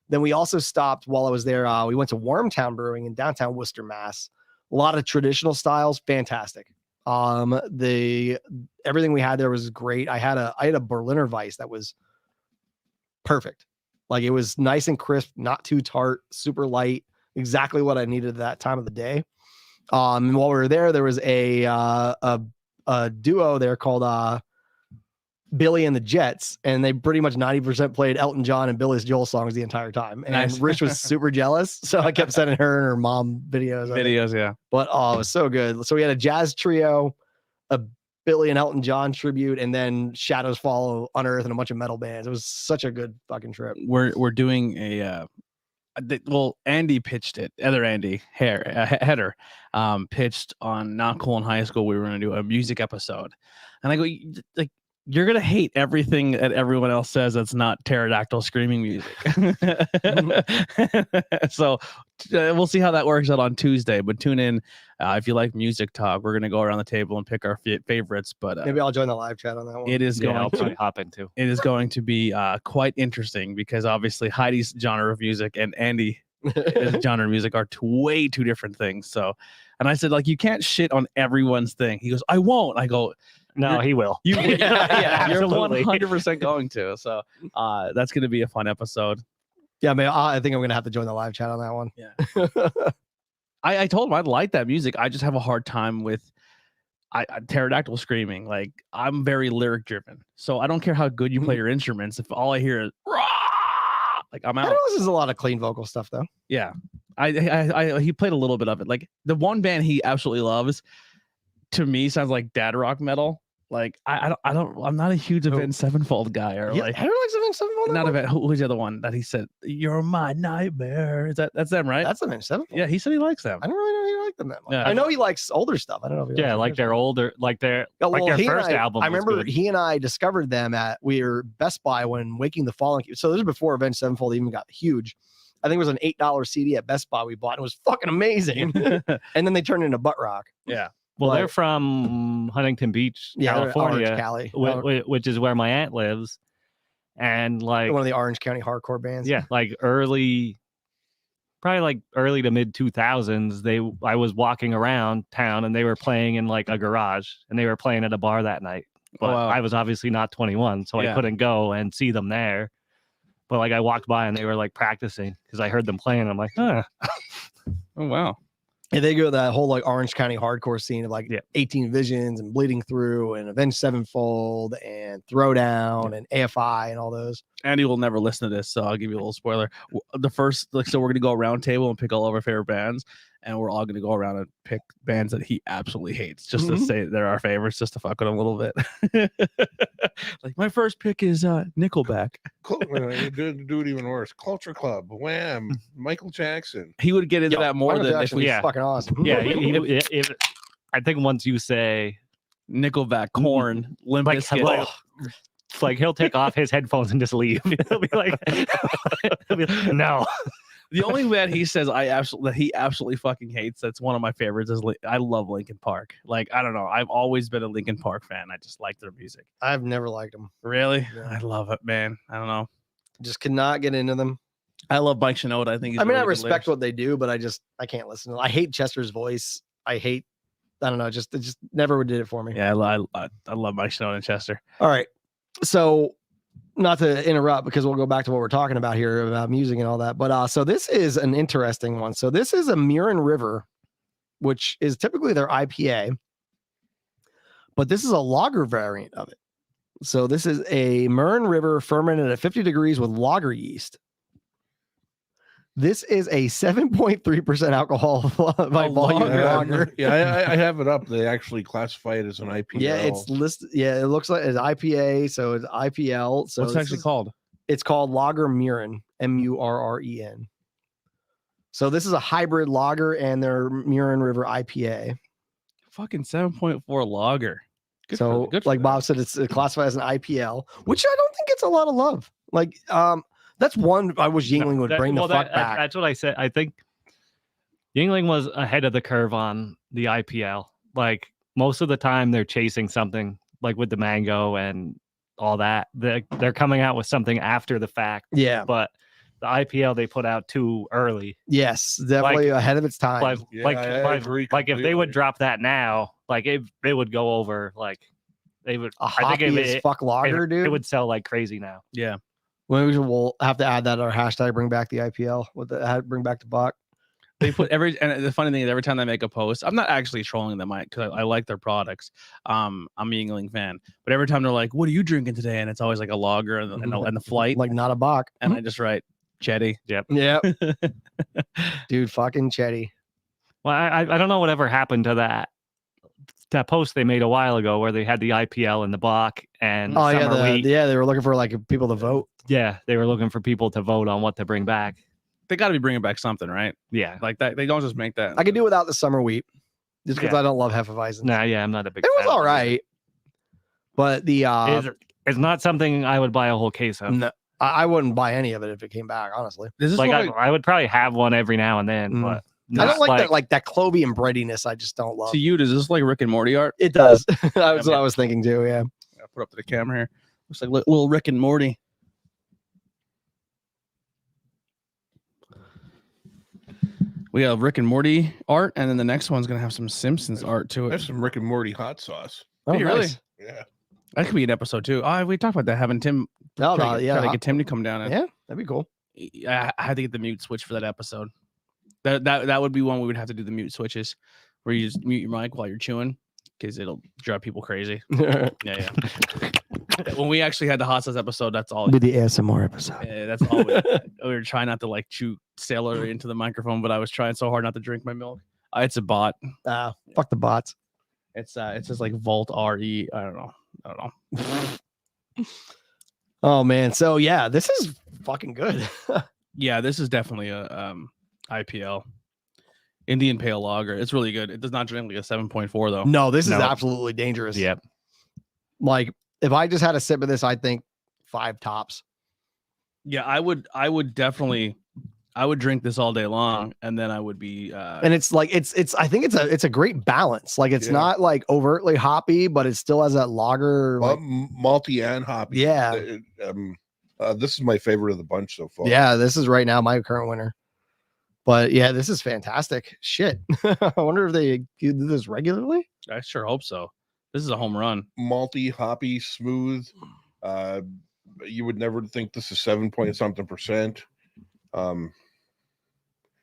Then we also stopped while I was there. We went to Wormtown Brewing in downtown Worcester, Mass. A lot of traditional styles, fantastic. Everything we had there was great. I had a Berliner Weiss that was perfect. Like it was nice and crisp, not too tart, super light, exactly what I needed at that time of the day. And while we were there was a duo there called Billy and the Jets, and they pretty much 90% played Elton John and Billy Joel songs the entire time. And Nice. Rich was super jealous, so I kept sending her and her mom videos. Yeah. But it was so good. So we had a jazz trio, a Billy and Elton John tribute, and then Shadows Fall on Earth and a bunch of metal bands. It was such a good fucking trip. We're doing Andy pitched it. Other Andy Header pitched on Not Cool in High School. We were going to do a music episode, and I go like, you're going to hate everything that everyone else says that's not pterodactyl screaming music. So we'll see how that works out on Tuesday, but tune in if you like music talk. We're going to go around the table and pick our favorites, but maybe I'll join the live chat on that one. It is I'll probably hop into. It is going to be quite interesting because obviously Heidi's genre of music and Andy's genre of music are way two different things. So And I said, like, you can't shit on everyone's thing. He goes, I won't. I go, No, he will. you, Yeah, yeah, you're absolutely. 100% going to. So that's going to be a fun episode. Yeah, man. I think I'm gonna have to join the live chat on that one. Yeah. I told him I like that music. I just have a hard time with pterodactyl screaming. Like, I'm very lyric driven, so I don't care how good you play your instruments. If all I hear is "Rah!" like, I'm I out. know this is a lot of clean vocal stuff though. Yeah, he played a little bit of it. Like, the one band he absolutely loves, to me, sounds like dad rock metal. Like, I'm not a huge Avenged Sevenfold guy, or Yeah, like, I don't like something Sevenfold. not Avenged. Who's the other one that he said, "You're my nightmare"? That's them, right? That's Avenged Sevenfold. Yeah, he said he likes them. I don't really know he liked them that much. Yeah. I know he likes older stuff. I don't know if he Yeah, likes like their their older, like their Yeah, like well, their he and first album. I was remember good. he and I discovered them at Best Buy when Waking the Fallen. So this is before Avenged Sevenfold even got huge. I think it was an $8 CD at Best Buy we bought. It was fucking amazing. And then they turned into butt rock. Yeah. Well, Like- they're from Huntington Beach, Yeah, they're Orange California, Cali. which is where my aunt lives. And like, One of the Orange County hardcore bands. yeah, like probably like early to mid 2000s. I was walking around town and they were playing in like a garage, and they were playing at a bar that night. But wow. I was obviously not 21, so Yeah. I couldn't go and see them there. But like, I walked by and they were like practicing because I heard them playing. I'm like, huh. Oh wow. And they go that whole like Orange County hardcore scene of like Yeah. 18 Visions and Bleeding Through and Avenged Sevenfold and Throwdown and AFI and all those. Andy will never listen to this, so I'll give you a little spoiler. The first, like, so we're gonna go around table and pick all of our favorite bands, and we're all gonna go around and pick bands that he absolutely hates, just to say they're our favorites, just to fuck with him a little bit. Like, my first pick is Nickelback. Do it even worse. Culture Club, Wham, Michael Jackson. He would get into that more Michael than if Jackson we was yeah. fucking awesome. Yeah, I think once you say Nickelback, Korn, Limp like, Bizkit. like he'll take off his headphones and just leave. He'll be like, no. The only band he says that he absolutely fucking hates, that's one of my favorites, is I love Linkin Park. Like, I don't know, I've always been a Linkin Park fan. I just like their music. I've never liked them. Really? Yeah. I love it, man. I don't know. Just could not get into them. I love Mike Shinoda. I think he's I mean, really I good respect lyrics. what they do, but I can't listen to them. I hate Chester's voice. I don't know, it just never did it for me. Yeah, I love Mike Shinoda and Chester. All right. So, not to interrupt, because we'll go back to what we're talking about here about music and all that. But so this is an interesting one. So this is a Murren River, which is typically their IPA, but this is a lager variant of it. So this is a Murren River fermented at 50 degrees with lager yeast. This is a 7.3% alcohol by volume lager. Yeah, I have it up. They actually classify it as an IPA. Yeah, it's listed. Yeah, it looks like it's IPA, so it's IPL. So What's it actually called? It's called Lager Murren, Murren. So this is a hybrid lager and their Murren River IPA. Fucking 7.4 lager. Good So, for like them. Bob said, it's classified as an IPL, which I don't think gets a lot of love. Like, that's one I wish Yingling would bring the fuck back. That's what I said. I think Yingling was ahead of the curve on the IPL. Like, most of the time they're chasing something, like with the mango and all that. They're coming out with something after the fact. Yeah. But the IPL they put out too early. Yes, definitely ahead of its time. Like, Yeah, I agree like if they would completely. drop that now, like it would go over. Like they would. A I hoppy think as fuck lager, dude. It would sell like crazy now. Yeah. We'll have to add that to our hashtag. Bring back the IPL. With the bring back the buck. They put and the funny thing is, every time they make a post, I'm not actually trolling them, because I like their products. I'm a Yingling fan, but every time they're like, "What are you drinking today?" and it's always like a lager and the flight, Like not a buck. and I just write Chetty. Yeah. Dude, fucking Chetty. Well, I don't know whatever happened to that post they made a while ago where they had the IPL and the Bach and Oh summer wheat. yeah, they were looking for like people to vote. Yeah, they were looking for people to vote on what to bring back. They got to be bringing back something, right? Yeah. Like that. They don't just make that. I could do without the summer wheat, just because Yeah. I don't love Hefeweizen. Nah, yeah, I'm not a big It was fan of all right, but the It's not something I would buy a whole case of. no, I wouldn't buy any of it if it came back. Honestly, Is this Like what I would probably have one every now and then, Mm. but I not don't like that clovey and breadiness. I just don't love. to you? Does this like Rick and Morty art? It does. That's what I was thinking too. Yeah. I'll put up to the camera here. Looks like little Rick and Morty. We have Rick and Morty art, and then the next one's gonna have some Simpsons art to There's it. some Rick and Morty hot sauce. Oh, Hey, really? nice. Yeah. That could be an episode too. We talked about that, having Tim. No, try to yeah, get Tim to come down. And, yeah, that'd be cool. I had to get the mute switch for that episode. That would be one we would have to do the mute switches, where you just mute your mic while you're chewing, because it'll drive people crazy. Yeah. When we actually had the hot sauce episode, that's all. Be the ASMR episode. That's all. We were trying not to like chew celery into the microphone, but I was trying so hard not to drink my milk. It's a bot. Fuck the bots. It says like Volt RE. I don't know. Oh man, so yeah, this is fucking good. Yeah, this is definitely a IPL, Indian Pale Lager. It's really good. It does not drink like a 7.4 though. No, this is No. absolutely dangerous. Yep. Like if I just had a sip of this, I think 5 tops. Yeah, I would definitely, I would drink this all day long, and then I would be. And it's like it's I think it's a great balance. Like it's Yeah. not like overtly hoppy, but it still has that lager. Like, Malty and hoppy. Yeah. This is my favorite of the bunch so far. yeah, this is right now my current winner. But yeah, this is fantastic. Shit. I wonder if they do this regularly. I sure hope so. This is a home run. Malty, hoppy, smooth. You would never think this is 7-point-something%.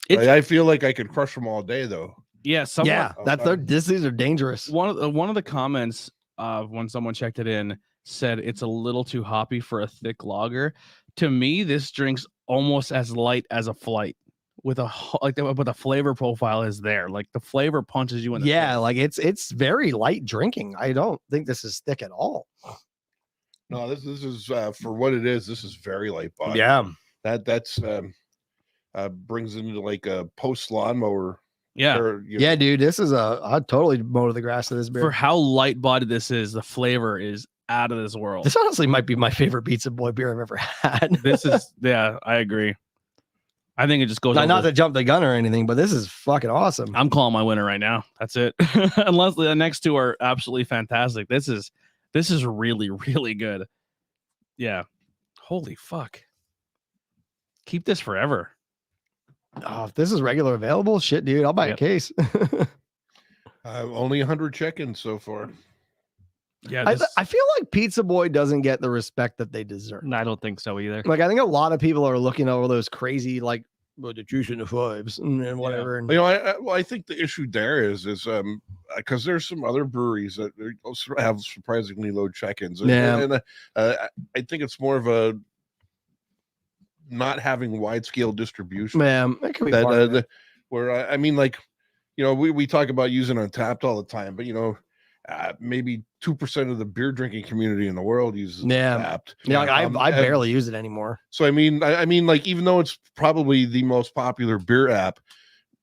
I feel like I could crush them all day though. Yeah, Yeah, these are dangerous. One of the comments when someone checked it in said it's a little too hoppy for a thick lager. To me, this drink's almost as light as a Flight, with but the flavor profile is there. Like the flavor punches you in the Yeah, face. like it's very light drinking. I don't think this is thick at all. No, this is for what it is. This is very light body. Yeah. That's brings into like a post lawnmower. Yeah. Yeah, dude, this is I'd totally mow to the grass of this beer. For how light bodied this is, the flavor is out of this world. This honestly might be my favorite Pizza Boy beer I've ever had. This is, yeah, I agree. I think it just goes. Not over. to jump the gun or anything, but this is fucking awesome. I'm calling my winner right now. That's it. Unless the next two are absolutely fantastic. This is really, really good. Yeah. Holy fuck. Keep this forever. Oh, if this is regular available, shit, dude, I'll buy a case. Only 100 check-ins so far. Yeah. I feel like Pizza Boy doesn't get the respect that they deserve. I don't think so either. Like, I think a lot of people are looking over those crazy, like, well, the juice in the fives and whatever. And You know, I think the issue there is because there's some other breweries that also have surprisingly low check-ins. And I think it's more of a not having wide-scale distribution. man, that could be part of it. Where I mean, like, you know, we talk about using Untapped all the time, but you know, maybe 2% of the beer drinking community in the world uses Untapped. Yeah, like I barely use it anymore. So I mean, like, even though it's probably the most popular beer app,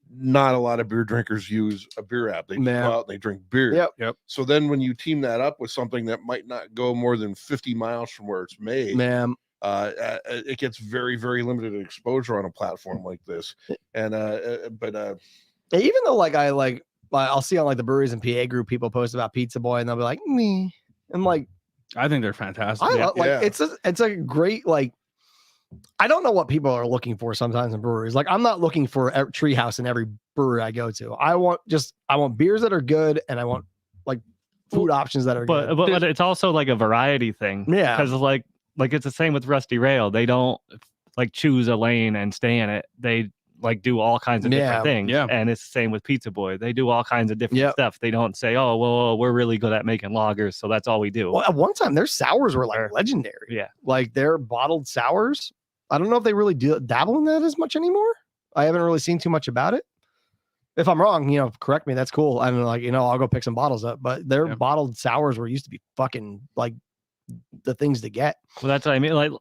not a lot of beer drinkers use a beer app. They just go out and they drink beer. Yep. So then when you team that up with something that might not go more than 50 miles from where it's made, Man, it gets very, very limited exposure on a platform like this. And even though like I'll see on like the breweries and PA group people post about Pizza Boy and they'll be like me. I'm like, I think they're fantastic. it's a great, like, I don't know what people are looking for sometimes in breweries. Like, I'm not looking for a treehouse in every brewery I go to. I want beers that are good, and I want like food options that are good. But it's also like a variety thing. Yeah. Because like it's the same with Rusty Rail. They don't like choose a lane and stay in it. They like do all kinds of different things. Yeah. And it's the same with Pizza Boy. They do all kinds of different Yep. stuff. They don't say, oh, well, we're really good at making lagers, so that's all we do. Well, at one time, their sours were like legendary. Yeah. Like their bottled sours. I don't know if they really dabble in that as much anymore. I haven't really seen too much about it. If I'm wrong, you know, correct me. That's cool. I'm like, you know, I'll go pick some bottles up. But their bottled sours used to be fucking like the things to get. Well, that's what I mean. Like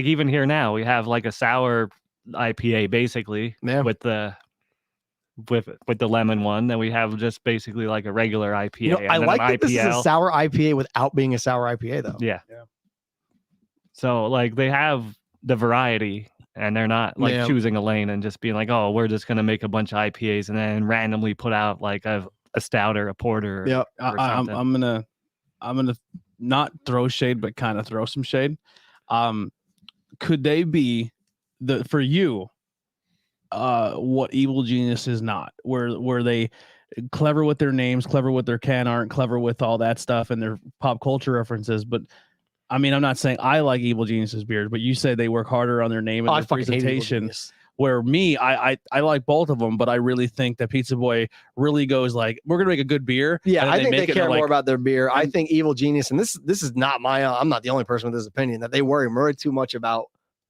even here now, we have like a sour IPA basically with the lemon one. Then we have just basically like a regular IPA. You know, I and like an that this is a sour IPA without being a sour IPA though. Yeah. So like they have the variety and they're not like choosing a lane and just being like, oh, we're just gonna make a bunch of IPAs and then randomly put out like a stout or a porter. Yeah. I'm gonna not throw shade, but kind of throw some shade. Could they be for you? what Evil Genius is not, where they clever with their names, clever with their can art, clever with all that stuff and their pop culture references. But I mean, I'm not saying I like Evil Genius's beers, but you say they work harder on their name and I their fucking hate Evil presentation. Genius. Where me, I like both of them, but I really think that Pizza Boy really goes like, we're gonna make a good beer. Yeah, and I think they make it care like, more about their beer. I think Evil Genius, and this is not my. I'm not the only person with this opinion, that they worry more too much about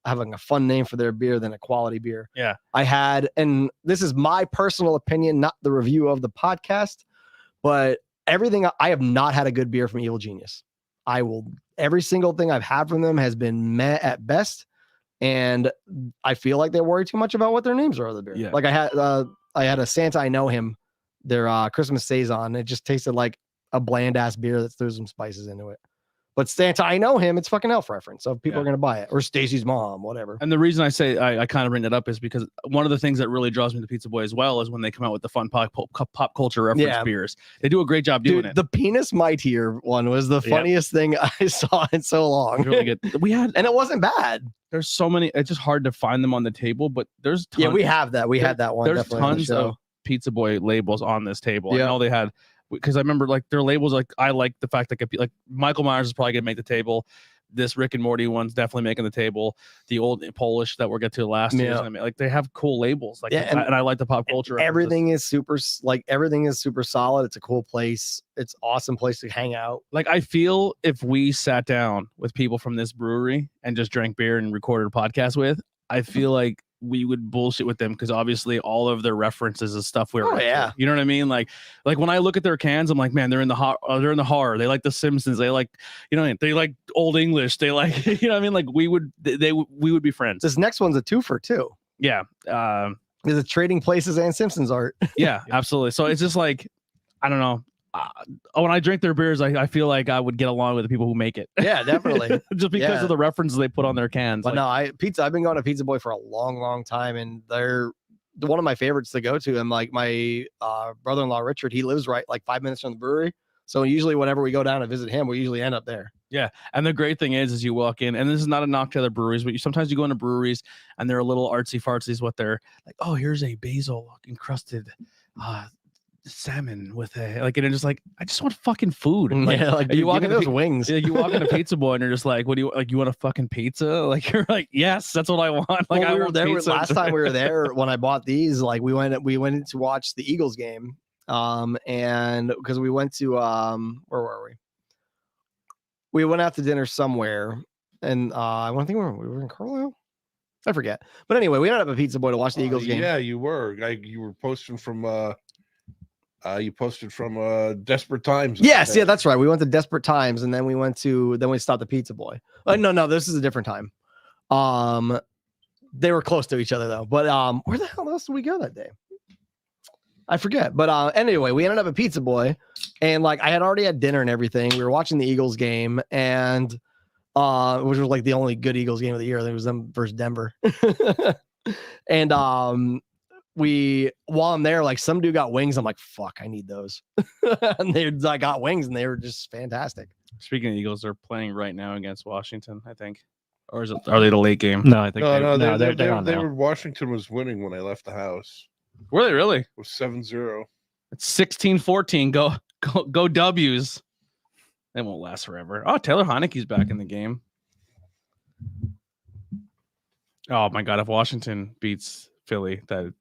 having a fun name for their beer than a quality beer. Yeah. I had, and this is my personal opinion, not the review of the podcast, but I have not had a good beer from Evil Genius. Every single thing I've had from them has been meh at best. And I feel like they worry too much about what their names are of the beer. Yeah. Like I had a Santa I Know Him, their Christmas Saison. It just tasted like a bland ass beer that threw some spices into it. But Santa I Know Him, it's fucking elf reference. So people are gonna buy it. Or Stacy's mom, whatever. And the reason I say I kind of bring that up is because one of the things that really draws me to Pizza Boy as well is when they come out with the fun pop culture reference beers. They do a great job doing Dude, it. the Penis Mightier one was the funniest thing I saw in so long. It's really good. And it wasn't bad. There's so many. It's just hard to find them on the table, but there's tons, Yeah, we have that. We had that one. There's definitely on the tons show. of Pizza Boy labels on this table. Yeah. I know they had, because I remember like their labels. Like I like the fact that like Michael Myers is probably gonna make the table. This Rick and Morty one's definitely making the table. The Old Polish that we'll get to last year, like they have cool labels. Like and I like the pop culture. Everything is super solid. It's a cool place. It's an awesome place to hang out. Like I feel if we sat down with people from this brewery and just drank beer and recorded a podcast with, I feel like we would bullshit with them because obviously all of their references is stuff we're into. You know what I mean? Like when I look at their cans, I'm like, man, they're in the horror. They like The Simpsons. They like, they like Old English. They like, you know what I mean? Like we would be friends. This next one's a twofer too. Yeah. There's a Trading Places and Simpsons art. Yeah, absolutely. So it's just like, I don't know. When I drink their beers, I feel like I would get along with the people who make it. Yeah, definitely. Just because of the references they put on their cans. But I've been going to Pizza Boy for a long time, and they're one of my favorites to go to. And like my brother-in-law Richard, he lives right like 5 minutes from the brewery. So usually whenever we go down to visit him, we usually end up there. Yeah. And the great thing is you walk in, and this is not a knock to other breweries, but sometimes you go into breweries and they're a little artsy fartsy is what they're like, oh, here's a basil encrusted salmon with a like, and it's just like, I just want fucking food. Like, yeah, like you walk into those wings. Yeah, you walk into Pizza Boy and you're just like, what do you like? You want a fucking pizza? Like you're like, yes, that's what I want. Like Well, I want there pizza. last time we were there when I bought these, like we went in to watch the Eagles game. And because we went to where were we? We went out to dinner somewhere, and I want to think we were in Carlisle. I forget, but anyway, we ended up at Pizza Boy to watch the Eagles game. Yeah, you were. You were posting from Desperate Times. Yes, yeah, that's right. We went to Desperate Times, and then we stopped at Pizza Boy. No, this is a different time. They were close to each other though. But where the hell else did we go that day? I forget. But anyway, we ended up at Pizza Boy, and like I had already had dinner and everything. We were watching the Eagles game, and which was like the only good Eagles game of the year. I think it was them versus Denver. And while I'm there, like some dude got wings. I'm like, fuck, I need those. And I got wings, and they were just fantastic. Speaking of Eagles, they're playing right now against Washington, I think. Or are they the late game? No, I think they on now. were. Washington was winning when I left the house. Were they really? It was 7-0. It's 16-14. Go W's. They won't last forever. Oh, Taylor Heineke's back in the game. Oh my God! If Washington beats Philly, that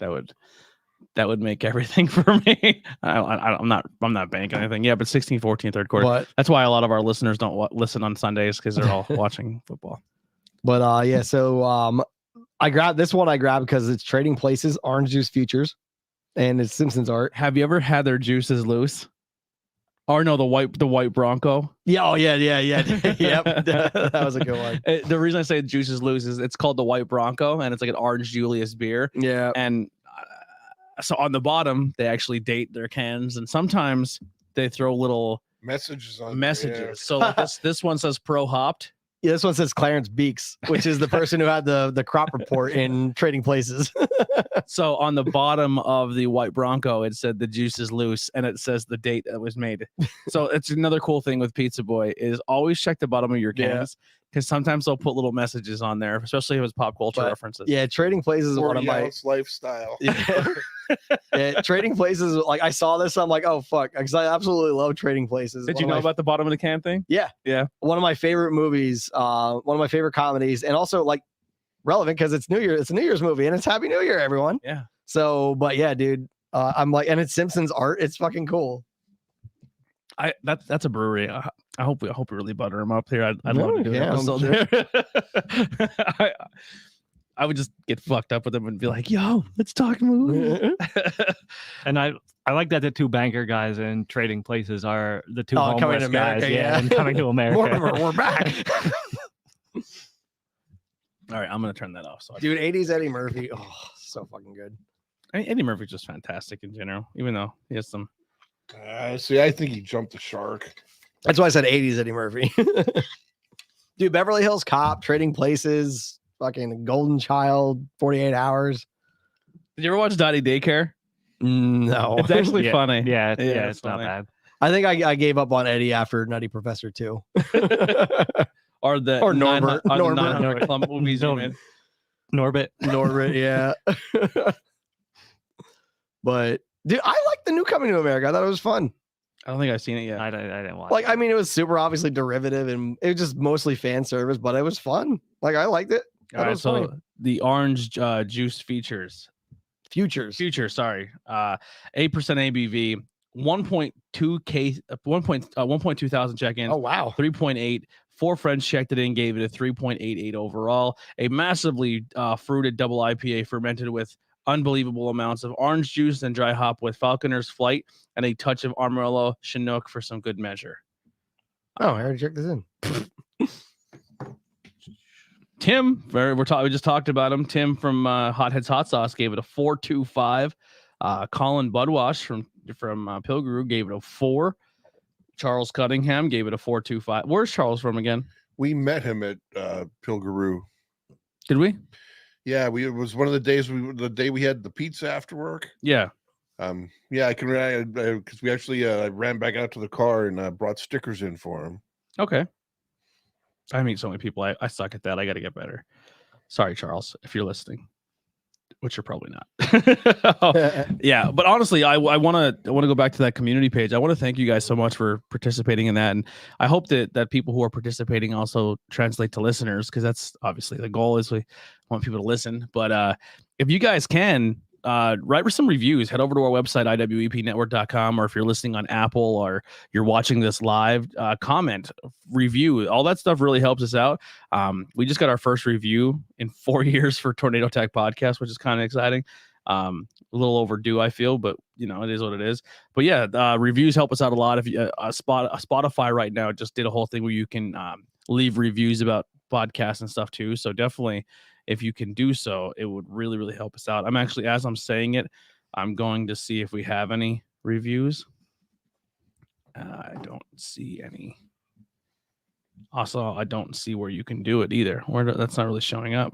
would make everything for me. I'm not banking anything. Yeah, but 16-14 third quarter. But, that's why a lot of our listeners don't listen on Sundays because they're all watching football. But yeah, so I grabbed because it's Trading Places Orange Juice Futures, and it's Simpsons art. Have you ever had their juices loose? Or no, the white Bronco. Yeah, oh yeah. Yep, that was a good one. The reason I say juices loose is it's called the White Bronco, and it's like an Orange Julius beer. Yeah, and so on the bottom they actually date their cans, and sometimes they throw little messages on messages. So like this one says pro hopped. Yeah, this one says Clarence Beeks, which is the person who had the crop report in Trading Places. So on the bottom of the White Bronco, it said the juice is loose, and it says the date that was made. So it's another cool thing with Pizza Boy is always check the bottom of your cans because sometimes they'll put little messages on there, especially if it's pop culture But, references. Yeah, Trading Places is one of 40 my ounce lifestyle. yeah, Trading Places. Like I saw this, I'm like, oh fuck, because I absolutely love Trading Places. Did One you of know my- about the bottom of the can thing? Yeah, Yeah. One of my favorite movies. One of my favorite comedies, and also like relevant because it's New Year. It's a New Year's movie, and it's Happy New Year, everyone. Yeah. So, but yeah, dude, I'm like, and it's Simpsons art. It's fucking cool. That's a brewery. I hope we really butter them up here. I'd love to do Yeah, an I'm episode there. I would just get fucked up with them and be like, "Yo, let's talk movies." And I like that the two banker guys in Trading Places are the two Oh, Coming homeless to America, guys. yeah. And Coming to America. Mortimer, we're back. All right, I'm gonna turn that off. So Dude, 80s Eddie Murphy. Oh, so fucking good. Eddie Murphy's just fantastic in general, even though he has some. See, I think he jumped the shark. That's why I said 80s Eddie Murphy. Dude, Beverly Hills Cop, Trading Places, fucking Golden Child, 48 Hours. Did you ever watch Dottie Daycare? No. It's actually Yeah, funny. Yeah, it's it's not funny. bad. I think I gave up on Eddie after Nutty Professor 2. Or the Or Norbert. 900 Clump movies. you made. Norbit. Norbert, yeah. But dude, I like the new Coming to America. I thought it was fun. I don't think I've seen it yet. I didn't watch. Like, I mean, it was super obviously derivative and it was just mostly fan service, but it was fun. Like, I liked it. All right, so the orange juice features. Futures. Sorry. 8% ABV, 1.2 thousand check-ins. Oh, wow. 3.8. 4 friends checked it in, gave it a 3.88 overall. A massively fruited double IPA fermented with unbelievable amounts of orange juice and dry hop with Falconer's Flight and a touch of Amarillo Chinook for some good measure. Oh, I already checked this in. Tim, we just talked about him. Tim from Hotheads Hot Sauce gave it a 4.25. Colin Budwash from Pilgrim gave it a 4. Charles Cunningham gave it a 4.25. Where's Charles from again? We met him at Pilgaroo. Did we? Yeah, it was one of the days the day we had the pizza after work. Yeah. Yeah, I can because we actually ran back out to the car and brought stickers in for him. Okay. I meet so many people. I suck at that. I got to get better. Sorry, Charles, if you're listening, which you're probably not. Yeah, but honestly, I want to go back to that community page. I want to thank you guys so much for participating in that, and I hope that people who are participating also translate to listeners, because that's obviously the goal. Is we want people to listen. But if you guys can write some reviews, head over to our website iwepnetwork.com, or if you're listening on Apple or you're watching this live, comment, review, all that stuff really helps us out. We just got our first review in 4 years for Tornado Tech Podcast, which is kind of exciting. A little overdue, I feel, but it is what it is. But yeah, reviews help us out a lot. If you Spotify right now just did a whole thing where you can leave reviews about podcasts and stuff too. So definitely, if you can do so, it would really, really help us out. I'm actually, as I'm saying it, I'm going to see if we have any reviews. I don't see any. Also, I don't see where you can do it either. That's not really showing up.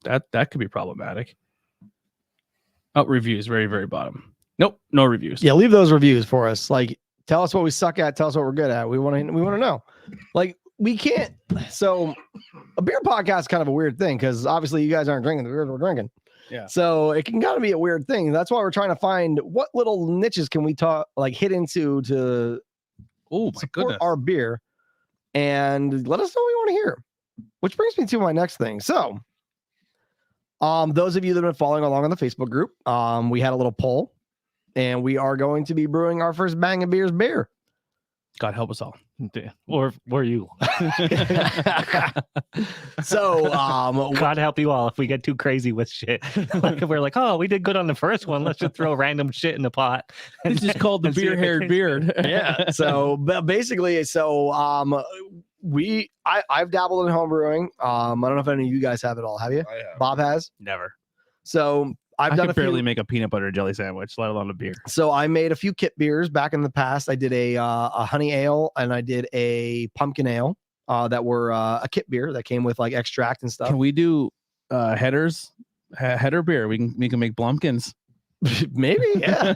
That could be problematic. Oh, reviews, very, very bottom. Nope, no reviews. Yeah, leave those reviews for us. Like, tell us what we suck at. Tell us what we're good at. We want to know. Like, we can't. So, a beer podcast is kind of a weird thing because obviously you guys aren't drinking the beers we're drinking. Yeah. So it can kind of be a weird thing. That's why we're trying to find what little niches can we hit into to Oh my support goodness. our beer, and let us know what you want to hear. Which brings me to my next thing. So, those of you that have been following along on the Facebook group, we had a little poll, and we are going to be brewing our first Bangin Beers beer. God help us all. Or were you? So, God help you all if we get too crazy with shit. Like if we're like, oh, we did good on the first one. Let's just throw random shit in the pot. This is called the and see if it beer-haired tastes- beard. yeah. So basically, I've dabbled in home brewing. I don't know if any of you guys have it all. Have you? I have. Bob has. Never. So I've I done could a few. barely make a peanut butter jelly sandwich, let alone a beer. So I made a few kit beers back in the past. I did a honey ale and I did a pumpkin ale that were a kit beer that came with like extract and stuff. Can we do header beer? We can make Blumpkins. Maybe, yeah.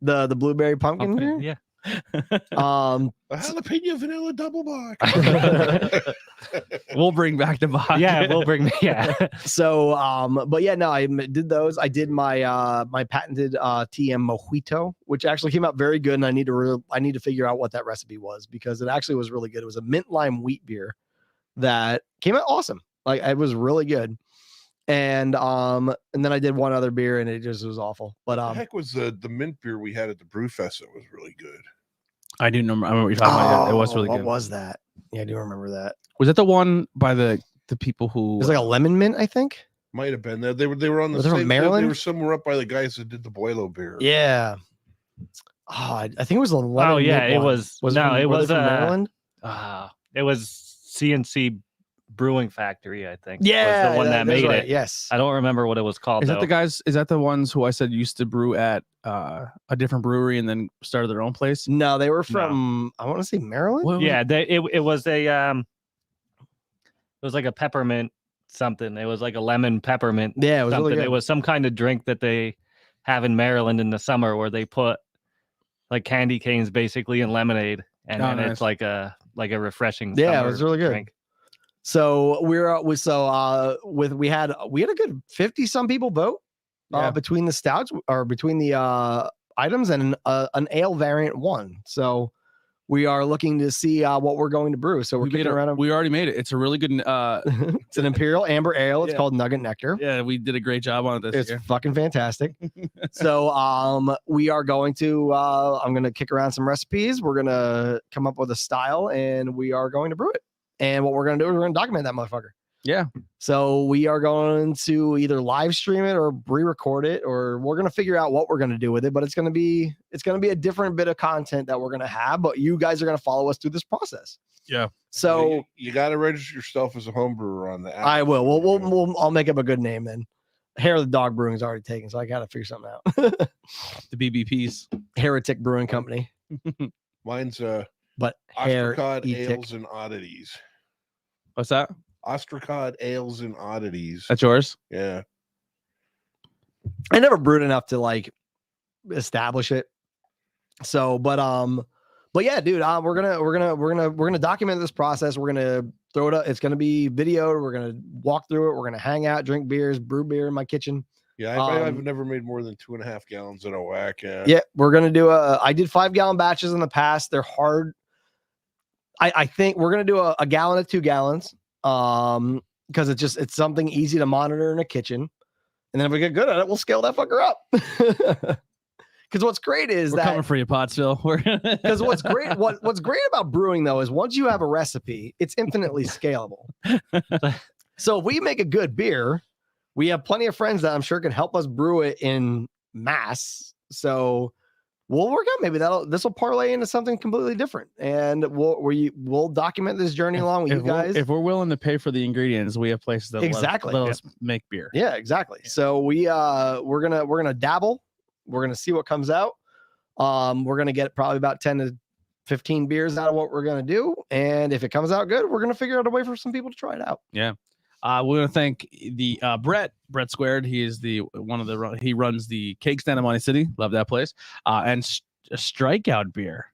the blueberry pumpkin beer. Yeah. Um, A jalapeno vanilla double bock. We'll bring back the box. Yeah, we'll bring. Yeah, so but yeah, no, I did those. I did my my patented TM mojito, which actually came out very good, and I need to figure out what that recipe was because it actually was really good. It was a mint lime wheat beer that came out awesome. Like it was really good. And then I did one other beer and it just was awful. But The heck was the mint beer we had at the brew fest that was really good. I do remember. I remember what you're talking about. Yeah, it was really what good. was that? Yeah, I do remember that. Was that the one by the people who? It was like a lemon mint, I think. Might have been there. They were on the Were they from same, Maryland? They were somewhere up by the guys that did the Boilo beer. Yeah. Oh, I think it was the lemon. Oh yeah, mint it one. was. Was No, from, it were they was from Maryland. It was CNC Brewing Factory, I think. Yeah, was the one that that's made right. it. Yes. I don't remember what it was called. Is that though. the guys? Is that the ones who I said used to brew at a different brewery and then started their own place? No, they were from I want to say Maryland. What was Yeah, it was a it was like a peppermint something. It was like a lemon peppermint Yeah, it was something. really good. It was some kind of drink that they have in Maryland in the summer where they put like candy canes basically in lemonade, and Oh, then nice. it's like a refreshing. Yeah, it summer was really good. drink. So we had a good 50 some people vote Yeah. between the stouts or between the items, and an ale variant won. So we are looking to see what we're going to brew. So we're we, made kicking it, around. we already made it. It's a really good. It's an imperial amber ale. It's Yeah. called Nugget Nectar. Yeah, we did a great job on it this It's year. fucking fantastic. So we are going to I'm gonna kick around some recipes. We're gonna come up with a style and we are going to brew it. And what we're gonna do is we're gonna document that motherfucker. Yeah. So we are going to either live stream it or re-record it, or we're gonna figure out what we're gonna do with it. But it's gonna be a different bit of content that we're gonna have. But you guys are gonna follow us through this process. Yeah. So you got to register yourself as a home brewer on the app. I will. I'll make up a good name then. Hair of the Dog Brewing is already taken, so I gotta figure something out. The BBPs. Heretic Brewing Company, Mine's but Ostracod Heretic. Ales and Oddities. What's that? Ostracod Ales and Oddities. That's yours. Yeah. I never brewed enough to like establish it. So, but yeah, dude, we're gonna document this process. We're gonna throw it up. It's gonna be videoed. We're gonna walk through it. We're gonna hang out, drink beers, brew beer in my kitchen. Yeah, I've never made more than 2.5 gallons at a whack. Yeah, we're gonna do I did 5-gallon batches in the past. They're hard. I think we're gonna do a gallon of 2 gallons. Because it's something easy to monitor in a kitchen. And then if we get good at it, we'll scale that fucker up. Because what's great is We're coming for you, Pottsville. because what's great about brewing though is once you have a recipe, it's infinitely scalable. So if we make a good beer, we have plenty of friends that I'm sure can help us brew it in mass. So we'll work out. Maybe this will parlay into something completely different, and we'll document this journey along with you guys. If we're willing to pay for the ingredients, we have places that Exactly. let us make beer. Yeah, exactly. So we're gonna dabble. We're gonna see what comes out. We're gonna get probably about 10 to 15 beers out of what we're gonna do, and if it comes out good, we're gonna figure out a way for some people to try it out. Yeah. We want to thank the Brett Squared. He is he runs the Cake Stand in Monty City. Love that place. And Strikeout Beer.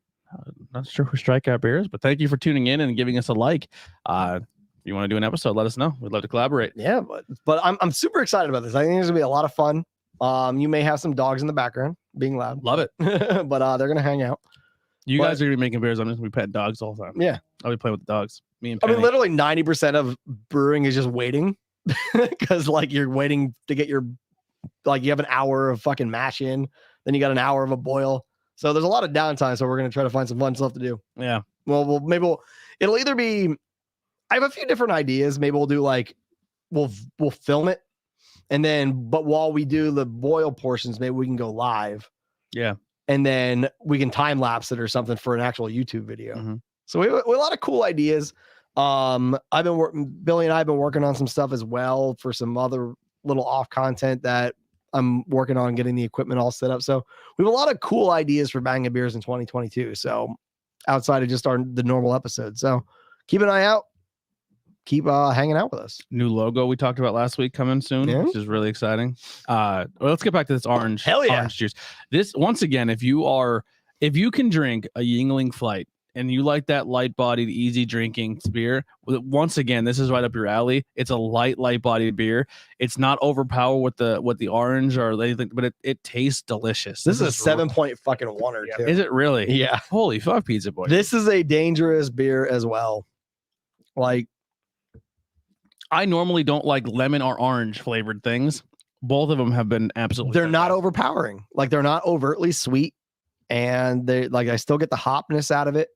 Not sure who Strikeout Beer is, but thank you for tuning in and giving us a like. If you want to do an episode, let us know. We'd love to collaborate. Yeah, but I'm super excited about this. I think it's gonna be a lot of fun. You may have some dogs in the background being loud. Love it. But they're gonna hang out. You But- guys are gonna be making beers. I'm just gonna be petting dogs all the time. Yeah. I'll be playing with the dogs. Me and I Penny. mean, literally 90% of brewing is just waiting because like you're waiting to get you have an hour of fucking mash in, then you got an hour of a boil. So there's a lot of downtime. So we're going to try to find some fun stuff to do. Yeah. Well, it'll either be, I have a few different ideas. Maybe we'll do we'll film it. And then, but while we do the boil portions, maybe we can go live. Yeah. And then we can time lapse it or something for an actual YouTube video. Mhm. So we have a lot of cool ideas. Billy and I have been working on some stuff as well for some other little off content that I'm working on getting the equipment all set up. So we have a lot of cool ideas for Bangin' Beers in 2022. So outside of just the normal episode. So keep an eye out. Keep hanging out with us. New logo we talked about last week coming soon, Yeah. which is really exciting. Well, let's get back to this orange. Hell yeah. Orange juice. This once again, if you are if you can drink a Yingling Flight and you like that light-bodied, easy drinking beer, once again, this is right up your alley. It's a light-bodied beer. It's not overpowered with the orange or anything, but it tastes delicious. This is a 7 fucking one or two. Is it really? Yeah. Holy fuck, Pizza Boy. This is a dangerous beer as well. Like, I normally don't like lemon or orange flavored things. Both of them have been absolutely. they're not fantastic. overpowering. Like, they're not overtly sweet, and they like I still get the hopness out of it.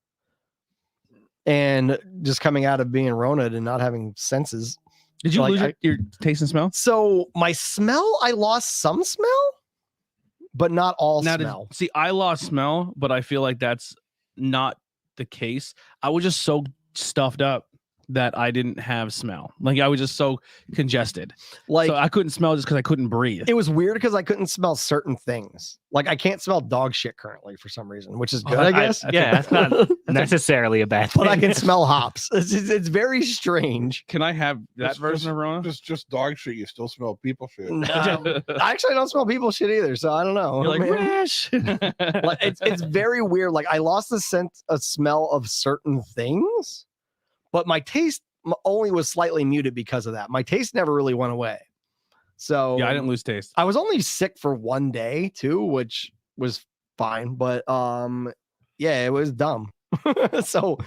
And just coming out of being Rona'd and not having senses. Did you like, lose your taste and smell? So my smell, I lost some smell, but not all smell. See, I lost smell, but I feel like that's not the case. I was just so stuffed up that I didn't have smell. Like I was just so congested. Like so I couldn't smell just because I couldn't breathe. it was weird because I couldn't smell certain things. Like I can't smell dog shit currently for some reason, which is good, I guess. Yeah, that's not necessarily a bad thing. But I can smell hops. It's very strange. Can I have that Just- version of Rona? Just dog shit. You still smell people shit. I actually don't smell people shit either, so I don't know. You're like, Man. rash. Like, it's very weird. Like I lost the sense of smell of certain things, but my taste only was slightly muted because of that. My taste never really went away. So Yeah, I didn't lose taste. I was only sick for one day too, which was fine, but yeah, it was dumb. So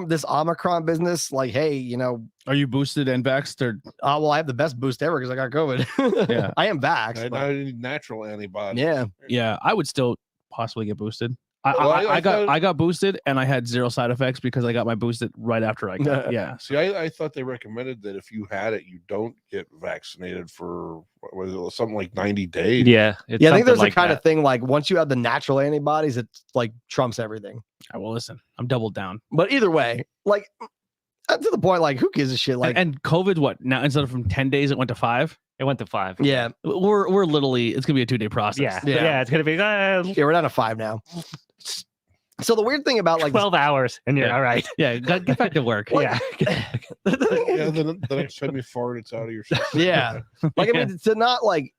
this Omicron business, like, hey, you know, Are you boosted and vaxxed or well, I have the best boost ever because I got COVID. Yeah. I am vaxxed. I but- need natural antibodies. yeah. yeah, I would still possibly get boosted. Well, I thought- I got boosted and I had zero side effects because I got my boosted right after I got it. Yeah. See, I thought they recommended that if you had it, you don't get vaccinated for what was it, something like 90 days. Yeah, it's Yeah, I think something there's like a kind that. of thing like once you have the natural antibodies, it like trumps everything. Well, listen, I'm doubled down. But either way, like to the point, like who gives a shit? Like, And COVID, what now? Instead of from 10 days, it went to 5. It went to 5. yeah, We're literally, it's gonna be a 2-day process. Yeah, Yeah. yeah, it's gonna be yeah, we're down to 5 now. So the weird thing about like 12 hours, and you're Yeah. all right. Yeah, get back to work. Yeah, Yeah, the next time you fart, it's out of your system. yeah, like I mean, to not like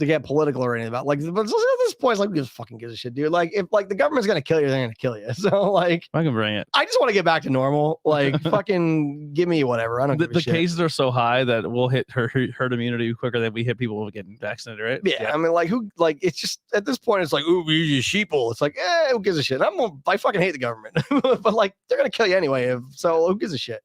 to get political or anything about like, but at this point, it's like who just fucking gives a shit, dude. Like if like the government's gonna kill you, they're gonna kill you. So like, I can bring it. I just want to get back to normal. Like fucking give me whatever. I don't The, give a the shit. cases are so high that we'll hit herd immunity quicker than we hit people getting vaccinated, right? Yeah, I mean, like who? Like it's just at this point, it's like, ooh, you sheeple. It's like, who gives a shit? I fucking hate the government, but like they're gonna kill you anyway. So who gives a shit?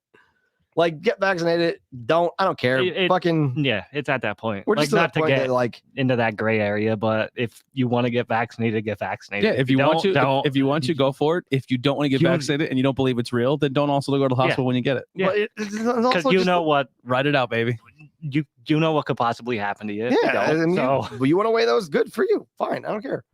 Like get vaccinated. I don't care. Fucking. yeah, it's at that point. We're Like just at not that to point get that, like into that gray area, but if you want to get vaccinated, get vaccinated. Yeah, if you want to, don't. if you want to, go for it. If you don't want to get You- vaccinated and you don't believe it's real, then don't also go to the hospital when you get it. Yeah. But it's Because also you just- know what Write it out, baby. you know what could possibly happen to you. if you Yeah, I don't. mean, so you want to weigh those? Good for you. Fine, I don't care.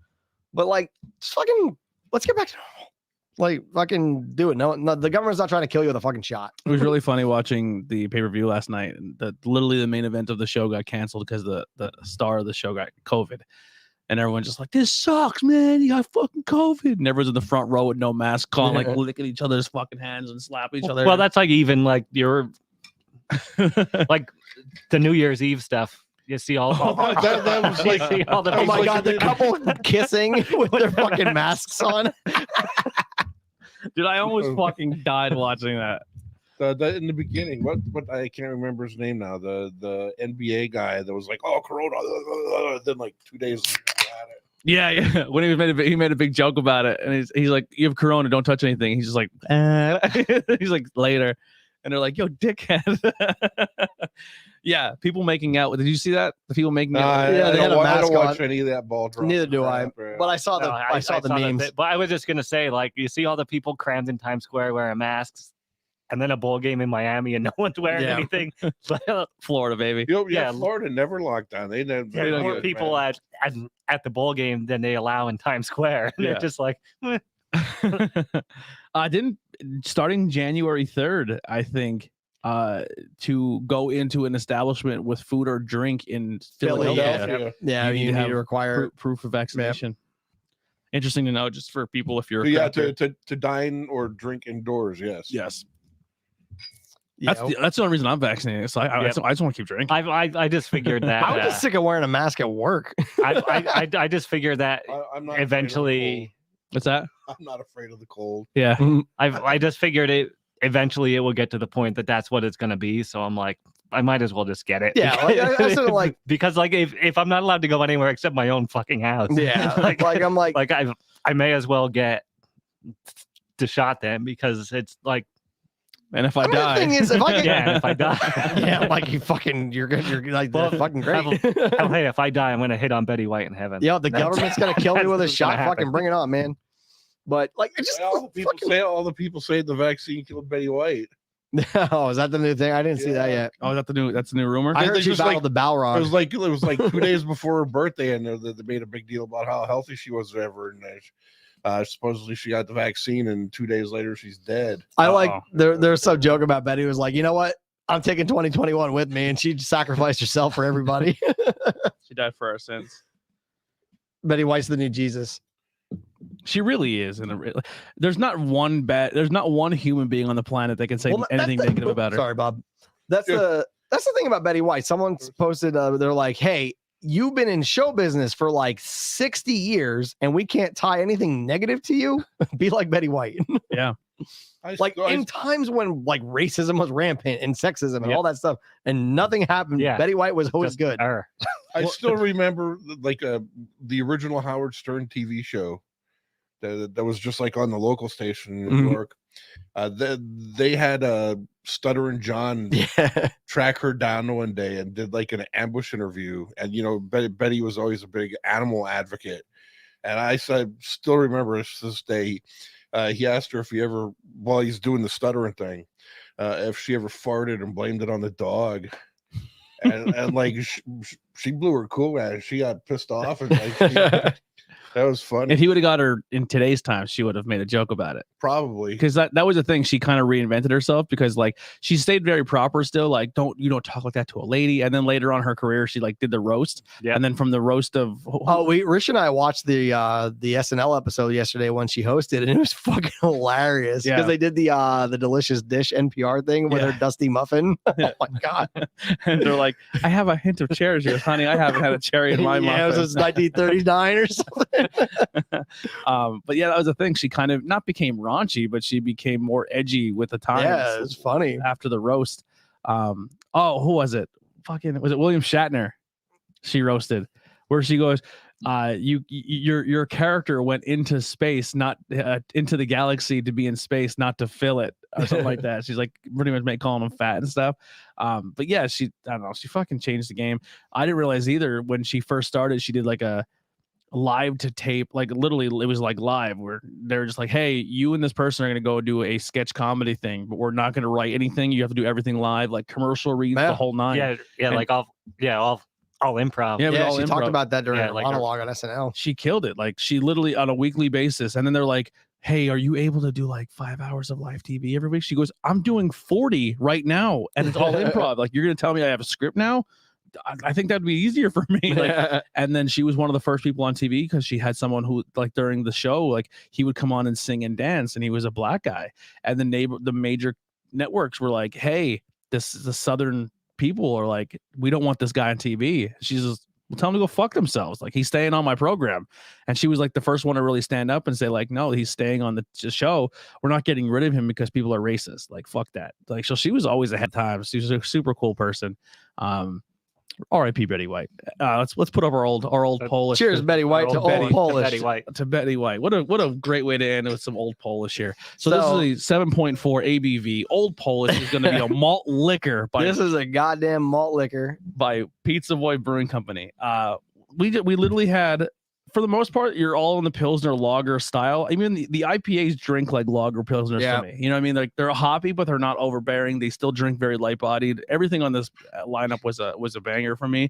But like, just fucking, let's get back to normal. Like, fucking do it. No, the government's not trying to kill you with a fucking shot. It was really funny watching the pay-per-view last night, and literally the main event of the show got canceled because the star of the show got COVID, and everyone's just like, "This sucks, man! You got fucking COVID!" And everyone's in the front row with no mask on, like licking each other's fucking hands and slapping each other. well, that's like even like your like the New Year's Eve stuff. You see all that was you like- see all the Oh my people- god, the couple kissing with their fucking masks on. Dude, I almost fucking died watching that. In the beginning, what I can't remember his name now. The NBA guy that was like, "Oh, Corona," then like 2 days later, he had it. Yeah. When he made a big joke about it, and he's like, "You have Corona, don't touch anything." He's just like, he's like later, and they're like, "Yo, dickhead." Yeah, people making out. Did you see that? The people making out. Yeah, they had a I don't mask watch on. any of that ball drop. Neither do I. crap, But I saw the No, I saw the memes. bit, but I was just gonna say, like, you see all the people crammed in Times Square wearing masks, and then a bowl game in Miami and no one's wearing Yeah. anything. But, Florida, baby. yeah, Yeah. Florida never locked down. They never. yeah, they don't more get people mad. at the bowl game than they allow in Times Square. And Yeah. They're just like, "Eh." Didn't starting January 3rd, I think, to go into an establishment with food or drink in Philly, Philadelphia, Yeah, You need you to need have to require. proof of vaccination. Interesting to know, just for people if you're So a yeah, crafter. to dine or drink indoors. Yes. Yes, Yeah, that's the only reason I'm vaccinated. So I Yep. just want to keep drinking. I just figured that. I was just sick of wearing a mask at work. I just figured that I'm not afraid of the eventually What's that? I'm not afraid of the cold. Yeah. I just figured it eventually it will get to the point that that's what it's gonna be. So I'm like, I might as well just get it. Yeah, like, I sort of like, because like if I'm not allowed to go anywhere except my own fucking house, yeah, like I'm like, I may as well get the shot then, because it's like, And if I I mean, the die, thing is, if I get, yeah, and if I die, yeah, like you're good, you're like Well, fucking great. hell, hey, if I die, I'm gonna hit on Betty White in heaven. Yeah, the That's- government's gonna kill me that's with a what's shot. gonna happen. Fucking bring it on, man. But like, it just All the people say the vaccine killed Betty White. oh, is that the new thing? I didn't see that yet. oh, that's the new rumor. I They heard she just, battled the It Balrog. was like 2 days before her birthday, and they made a big deal about how healthy she was, or whatever. And supposedly she got the vaccine, and 2 days later she's dead. I like Uh-oh. there's some joke about Betty who was like, you know what? I'm taking 2021 with me, and she sacrificed herself for everybody. She died for our sins. Betty White's the new Jesus. She really is. There's not one human being on the planet that can say Well, anything that's the- negative about her. Sorry, Bob. That's Yeah. that's the thing about Betty White. Someone's posted, they're like, hey, you've been in show business for like 60 years, and we can't tie anything negative to you. Be like Betty White. Like in times when like racism was rampant and sexism and Yeah. all that stuff, and nothing happened. Yeah. Betty White was always Just good. her. I still remember like the original Howard Stern TV show that was just like on the local station in New Mhm. York. They had Stuttering John Yeah. track her down one day and did like an ambush interview. And Betty was always a big animal advocate, and I still remember this day. He asked her if he ever, while he's doing the stuttering thing, if she ever farted and blamed it on the dog. And like she blew her cool, man. She got pissed off, and like that was funny. If he would have got her in today's time, she would have made a joke about it. Probably. Because that was the thing. She kind of reinvented herself, because like she stayed very proper still. Like, don't talk like that to a lady. And then later on in her career, she like did the roast. Yeah. And then from the roast of Rich and I watched the SNL episode yesterday when she hosted, and it was fucking hilarious because Yeah. they did the Delicious Dish NPR thing with Yeah. her dusty muffin. Yeah. Oh my god! and they're like, I have a hint of cherries here, honey. I haven't had a cherry in my yeah, it was muffin. just 1939 or something. But yeah, that was the thing. She kind of not became raunchy, but she became more edgy with the times. Yeah, it's funny. After the roast. Who was it? Was it William Shatner? She roasted, where she goes, your character went into space, not into the galaxy to be in space, not to fill it, or something like that. She's like pretty much calling him fat and stuff. But yeah, I don't know, she fucking changed the game. I didn't realize either when she first started, she did like a live to tape, like literally it was like live, where they're just like, hey, you and this person are going to go do a sketch comedy thing, but we're not going to write anything. You have to do everything live, like commercial reads, Yeah. the whole nine. Yeah, And- like all improv. Yeah, it was Yeah, all she talked improv. about that during Yeah, her like her- monologue on SNL. She killed it. Like she literally on a weekly basis. And then they're like, hey, are you able to do like 5 hours of live TV every week? She goes, I'm doing 40 right now. And it's all improv. Like, you're going to tell me I have a script now? I think that'd be easier for me. Like, and then she was one of the first people on TV because she had someone who, like, during the show, like, he would come on and sing and dance, and he was a black guy. And the major networks were like, hey, the Southern people are like, we don't want this guy on TV. She's just, well, tell him to go fuck themselves. Like, he's staying on my program. And she was like the first one to really stand up and say, like, no, he's staying on the show. We're not getting rid of him because people are racist. Like, fuck that. Like, so she was always ahead of time. She was a super cool person. R.I.P. Betty White. Let's put up our old Polish. Cheers, Betty White, to Old old Polish. Betty White. To Betty White. What a great way to end with some old Polish here. So So- this is a 7.4 ABV. Old Polish is going to be a malt liquor This is a goddamn malt liquor. by Pizza Boy Brewing Company. We literally had, for the most part, you're all in the Pilsner lager style. I mean, the IPAs drink like lager Pilsners Yeah. to me. You know what I mean? Like, they're hoppy, but they're not overbearing. They still drink very light bodied. Everything on this lineup was a banger for me.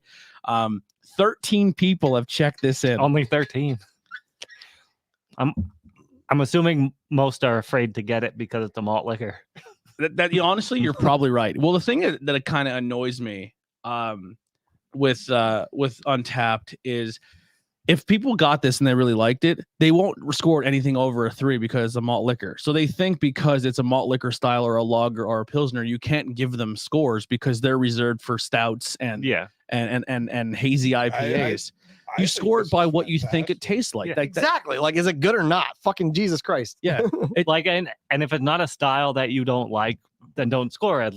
13 people have checked this in. Only 13. I'm assuming most are afraid to get it because it's a malt liquor. Honestly, you're probably right. Well, the thing that it kind of annoys me with Untapped is, if people got this and they really liked it, they won't score anything over a 3 because it's a malt liquor. So they think because it's a malt liquor style or a lager or a Pilsner, you can't give them scores because they're reserved for stouts and Yeah. and hazy IPAs. I You think score this it by is what you think it fantastic. tastes like. Yeah, Like that- Exactly. Like, is it good or not? Fucking Jesus Christ. yeah. Like, and if it's not a style that you don't like, then don't score it.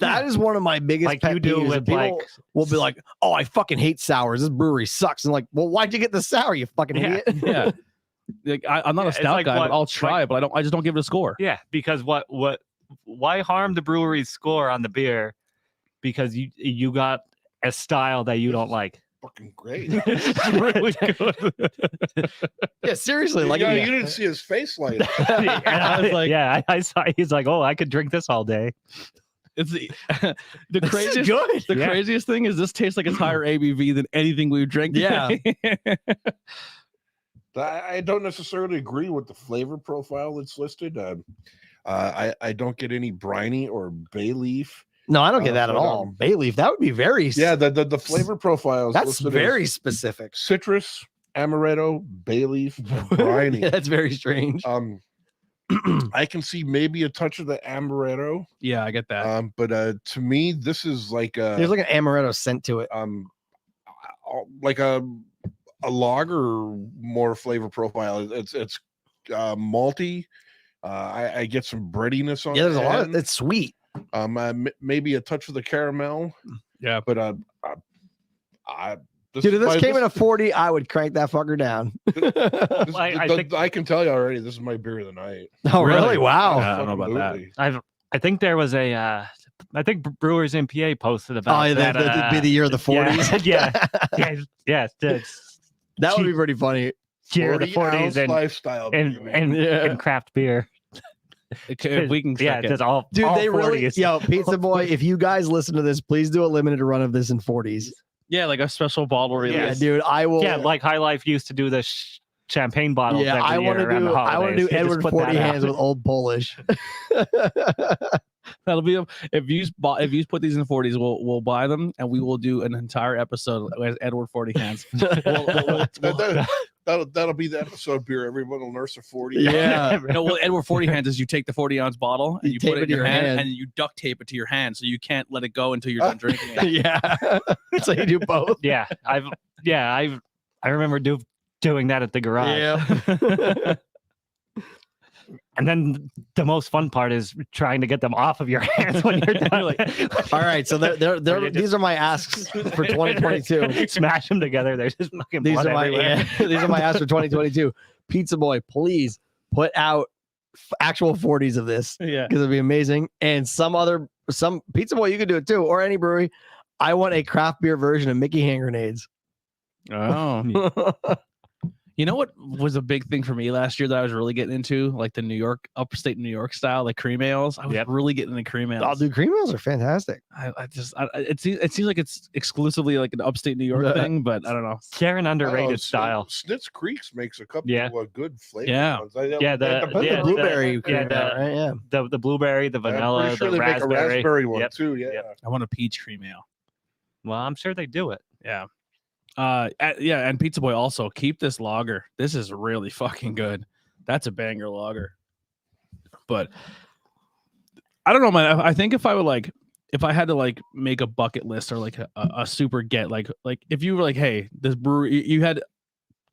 That is one of my biggest Like pet you do peeves. with And people like, will be like, "Oh, I fucking hate sours. This brewery sucks." And like, well, why'd you get the sour? You fucking Yeah. idiot. Yeah. Like, I'm not Yeah, a it's stout like guy, what- but I'll try it. But I just don't give it a score. yeah, because why harm the brewery's score on the beer because you got a style that you don't like? Fucking great. It's really good. Yeah, seriously. Like, you didn't see his face light up. And I was like- yeah, I saw. He's like, oh, I could drink this all day. It's the this is craziest. good. The Yeah. craziest thing is this tastes like it's higher ABV than anything we've drank. Yeah. today. I don't necessarily agree with the flavor profile that's listed. I don't get any briny or bay leaf. No, I don't get that at but, all. Bay leaf. That would be very. Yeah, the flavor profile is That's listed as very specific. citrus, amaretto, bay leaf, and briny. Yeah, that's very strange. I can see maybe a touch of the amaretto, Yeah, I get that. but to me, this is like There's like an amaretto scent to it. like a lager more flavor profile. It's malty. I get some breadiness on. Yeah, there's a the lot. end. It's sweet. Maybe a touch of the caramel. Yeah. But Dude, if this came in a 40, I would crank that fucker down. I can tell you already, this is my beer of the night. Oh, really? Really? Wow. Yeah. I don't know about that. Absolutely. I think there was a. I think Brewers in PA posted about Oh, that. that'd be the year of the 40s. Yeah, yeah. That would be pretty funny. Year of the 40 40s ounce and lifestyle. and beer, man. and, Yeah. and craft beer. If we can, Yeah, check it. just all. Dude, all they really, 40s. yo, Pizza Boy, if you guys listen to this, please do a limited run of this in 40s. Yeah, like a special bottle release. Yeah, dude, I will. Yeah, like High Life used to do the champagne bottles. Yeah, every I want year to around the do. I want to do holidays. Just Edward put 40 that out. hands with Old Polish. That'll be if you put these in 40s, we'll buy them and we will do an entire episode as Edward 40 hands. That'll be the episode beer. Everyone will nurse a 40. Yeah. No, well, Edward 40 hands is you take the 40-ounce bottle and You you put tape it in your hand and you duct tape it to your hand so you can't let it go until you're done drinking it. Yeah. So you do both. Yeah, I remember doing that at the garage. Yeah. And then the most fun part is trying to get them off of your hands when you're done. All right. So these are my asks for 2022. Smash them together. There's just fucking These blood are my everywhere. these are my asks for 2022. Pizza Boy, please put out actual 40s of this Yeah. because it'd be amazing. And some Pizza Boy, you could do it too, or any brewery. I want a craft beer version of Mickey hand grenades. Oh. You know what was a big thing for me last year that I was really getting into? Like the upstate New York style, like cream ales. I was really getting into cream ales. Oh, dude, cream ales are fantastic. It seems like it's exclusively like an upstate New York thing, but I don't know. They're an I don't know, underrated style. Snitz Creeks makes a couple Yeah. of good flavors. Yeah. Yeah, The blueberry cream ale, the- right? Yeah. The blueberry, the I'm vanilla, pretty sure the they make a raspberry. raspberry one Yep. too. Yeah. Yep. I want a peach cream ale. Well, I'm sure they do it. Yeah. Yeah, and Pizza Boy also keep this lager. This is really fucking good. That's a banger lager. But I don't know, man. I think if I had to like make a bucket list or like a super get, like if you were like, hey, this brewery, you had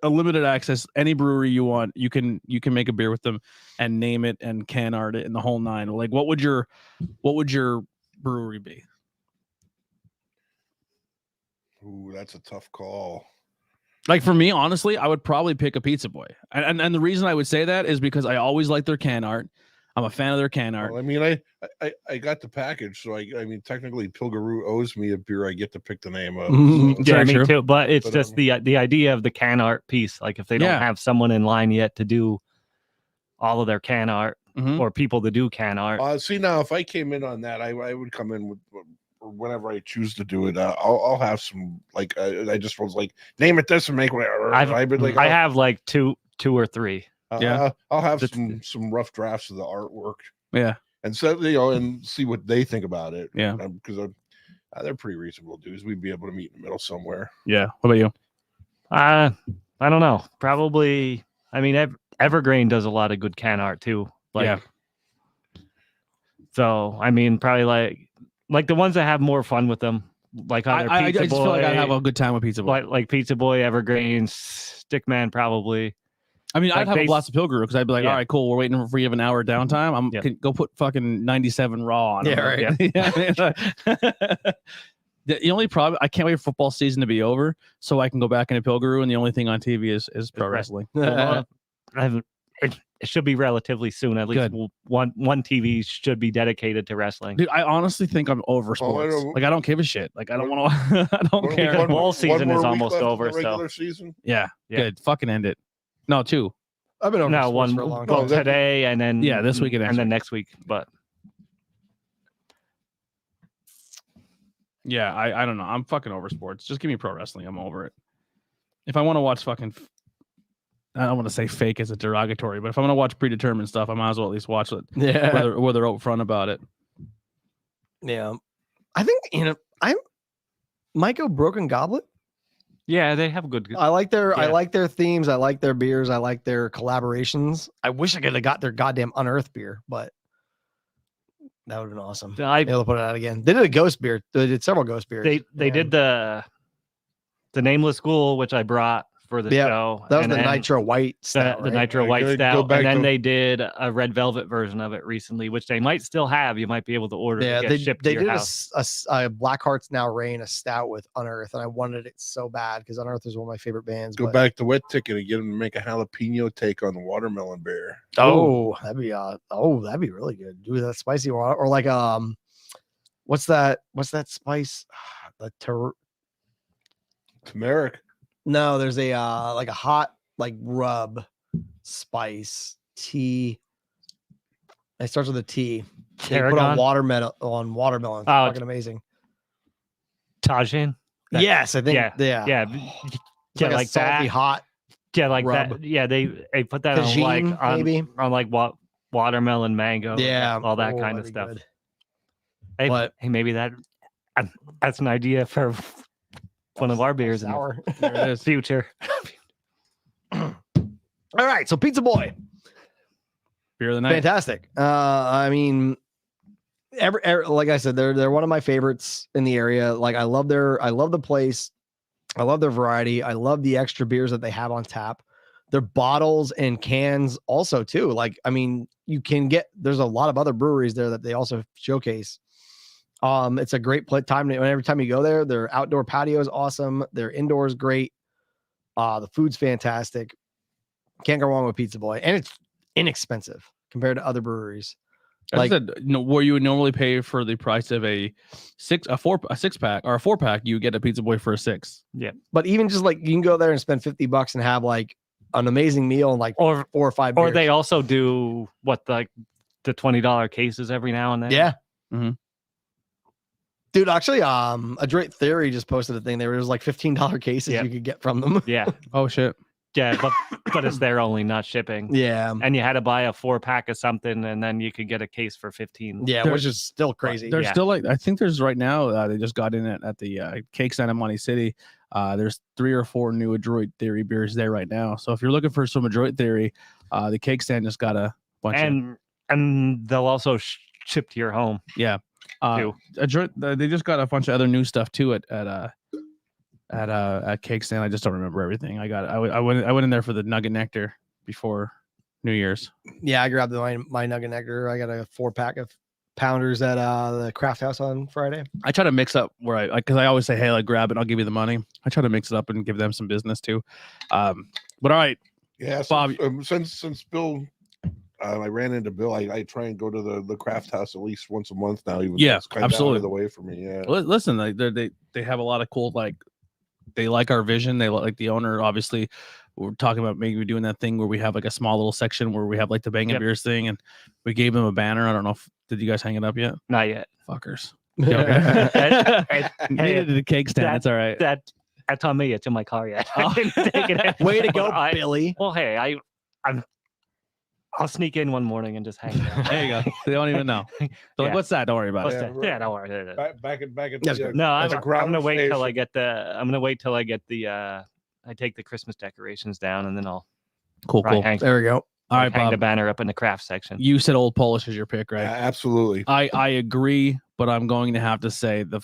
a limited access, any brewery you want, you can make a beer with them and name it and can art it and the whole nine. Like, what would your brewery be? Ooh, that's a tough call. Like for me, honestly, I would probably pick a Pizza Boy, and the reason I would say that is because I always like their can art. I'm a fan of their can art. Well, I mean, I got the package, so I mean, technically, Pilgaroo owes me a beer. I get to pick the name of. Mhm. So. Yeah, Yeah, me true. too. But it's But, just the idea of the can art piece. Like if they don't Yeah. have someone in line yet to do all of their can art Mhm. or people to do can art. See, now if I came in on that, I would come in with whenever I choose to do it. I'll have some like I just was like name it this and make whatever. I'd be like I have like two or three. Yeah. I'll have That's- some rough drafts of the artwork. Yeah. And so and see what they think about it. Yeah. Because they're pretty reasonable dudes. We'd be able to meet in the middle somewhere. Yeah. What about you? I don't know. Probably. I mean, Evergreen does a lot of good can art too. Like, Yeah. So I mean, probably like the ones that have more fun with them. like other I Pizza just Boy, feel like I'd have a good time with Pizza Boy. like Pizza Boy, Evergreen, Stickman, probably. I mean, like I'd have a they- blast of Pilgrim because I'd be like, Yeah. all right, cool. We're waiting for you have an hour downtime. I'm Yeah. can go put fucking 97 Raw on. Yeah, it. right. Yeah, I mean, the only problem, I can't wait for football season to be over so I can go back into Pilgrim, and the only thing on TV is pro Right. wrestling. Well, it should be relatively soon. At least Good. one TV should be dedicated to wrestling. Dude, I honestly think I'm over sports. don't- like I don't give a shit. Like I don't One- want to. I don't One- care. Because one- bowl one season more is week almost left of over, the so- regular season. Yeah, Yeah. good. Fucking end it. No, 2. I've been over No, sports one for a long well, time. that- today and then Yeah, this week and and then next next week. But Yeah, I don't know. I'm fucking over sports. Just give me pro wrestling. I'm over it. If I want to watch fucking, I don't want to say fake as a derogatory, but if I want to watch predetermined stuff, I might as well at least watch it. Yeah. Where they're upfront about it. Yeah. I think, I might go Broken Goblet. yeah, they have good. I like their Yeah. themes. I like their beers. I like their collaborations. I wish I could have got their goddamn Unearthed beer, but that would have been awesome. I They'll put it out again. They did a ghost beer. They did several ghost beers. they and did the Nameless School, which I brought for the Yeah, show. that was and the then Nitro White the, stout, the right? Nitro Yeah, White go Stout, back and then to- they did a Red Velvet version of it recently, which they might still have. You might be able to order. Yeah, to get they shipped they to your did house. a Black Hearts Now Reign, a stout with Unearthed, and I wanted it so bad because Unearthed is one of my favorite bands. Go but- back to Wet Ticket and get them to make a jalapeno take on the watermelon beer. Oh, that'd be that'd be really good. Do that spicy one or like what's that spice? The Turmeric. no, there's a like a hot like rub spice tea. It starts with a T. They put on Tarragon? watermelon. It's Oh, fucking amazing. Tajin. That- Yes, I think yeah, yeah. Yeah, It's yeah, like, like a salty that. hot Yeah, like rub. that. Yeah, they put that on tagine, like on, maybe. on like what watermelon, mango, Yeah, all that oh, kind of that'd be stuff. good. Hey, But- hey, maybe that's an idea for one of our beers in the Sour. There it is. future. All right, so Pizza Boy. Beer of the night. Fantastic. I mean, like I said, they're one of my favorites in the area. Like I love the place. I love their variety. I love the extra beers that they have on tap. Their bottles and cans also too. Like, I mean, there's a lot of other breweries there that they also showcase. It's a great time every time you go there. Their outdoor patio is awesome. Their indoor is great. The food's fantastic. Can't go wrong with Pizza Boy, and it's inexpensive compared to other breweries. I said, where you would normally pay for the price of a 6-pack or a 4-pack, you get a Pizza Boy for a 6. But even just like you can go there and spend $50 and have like an amazing meal and like Or 4 or 5 or beers. they also do the $20 cases every now and then. Yeah. Mhm. Dude, actually, Adroit Theory just posted a thing. There was like $15 cases Yeah. you could get from them. Yeah. Oh shit. Yeah, but it's there only, not shipping. Yeah. And you had to buy a 4-pack of something, and then you could get a case for 15. Yeah, There- which is still crazy. There's Yeah. still like I think there's right now they just got in it at the Cake Stand in Money City. There's 3 or 4 new Adroit Theory beers there right now. So if you're looking for some Adroit Theory, the Cake Stand just got a bunch of And they'll also ship to your home. too. Adroit, they just got a bunch of other new stuff too at Cake Stand. I just don't remember everything. I went in there for the Nugget Nectar before New Year's. Yeah, I grabbed my Nugget Nectar. I got a 4-pack of pounders at the Craft House on Friday. I try to mix up where because I always say, hey, like grab it, I'll give you the money. I try to mix it up and give them some business too. But all right, Yeah, Bob- since Bill, I ran into Bill. I try and go to the craft house at least once a month now. Even though Yeah, it's kind of out absolutely. of the way for me. Yeah, listen, they have a lot of cool they like our vision. They like the owner. Obviously, we're talking about maybe doing that thing where we have like a small little section where we have like the Bangin Yep. beers thing, and we gave them a banner. I don't know did you guys hang it up yet? Not yet. Fuckers. Hey, Needed a cake stand. It's all right. That's on me. It's in my car yet. Oh. I didn't take it in. Way to go, I- Billy. Well, hey, I'll sneak in one morning and just hang it out. There you go. They don't even know. They're like, Yeah. what's that? Don't worry about What's it. that? Yeah, don't worry. back at That's the, good. No, at I'm the ground gonna wait till I station. get I take the Christmas decorations down, and then I'll Cool, probably cool. hang, There we go. All right, hang the Bob. banner up in the craft section. You said Old Polish is your pick, right? Yeah, absolutely. I agree, but I'm going to have to say the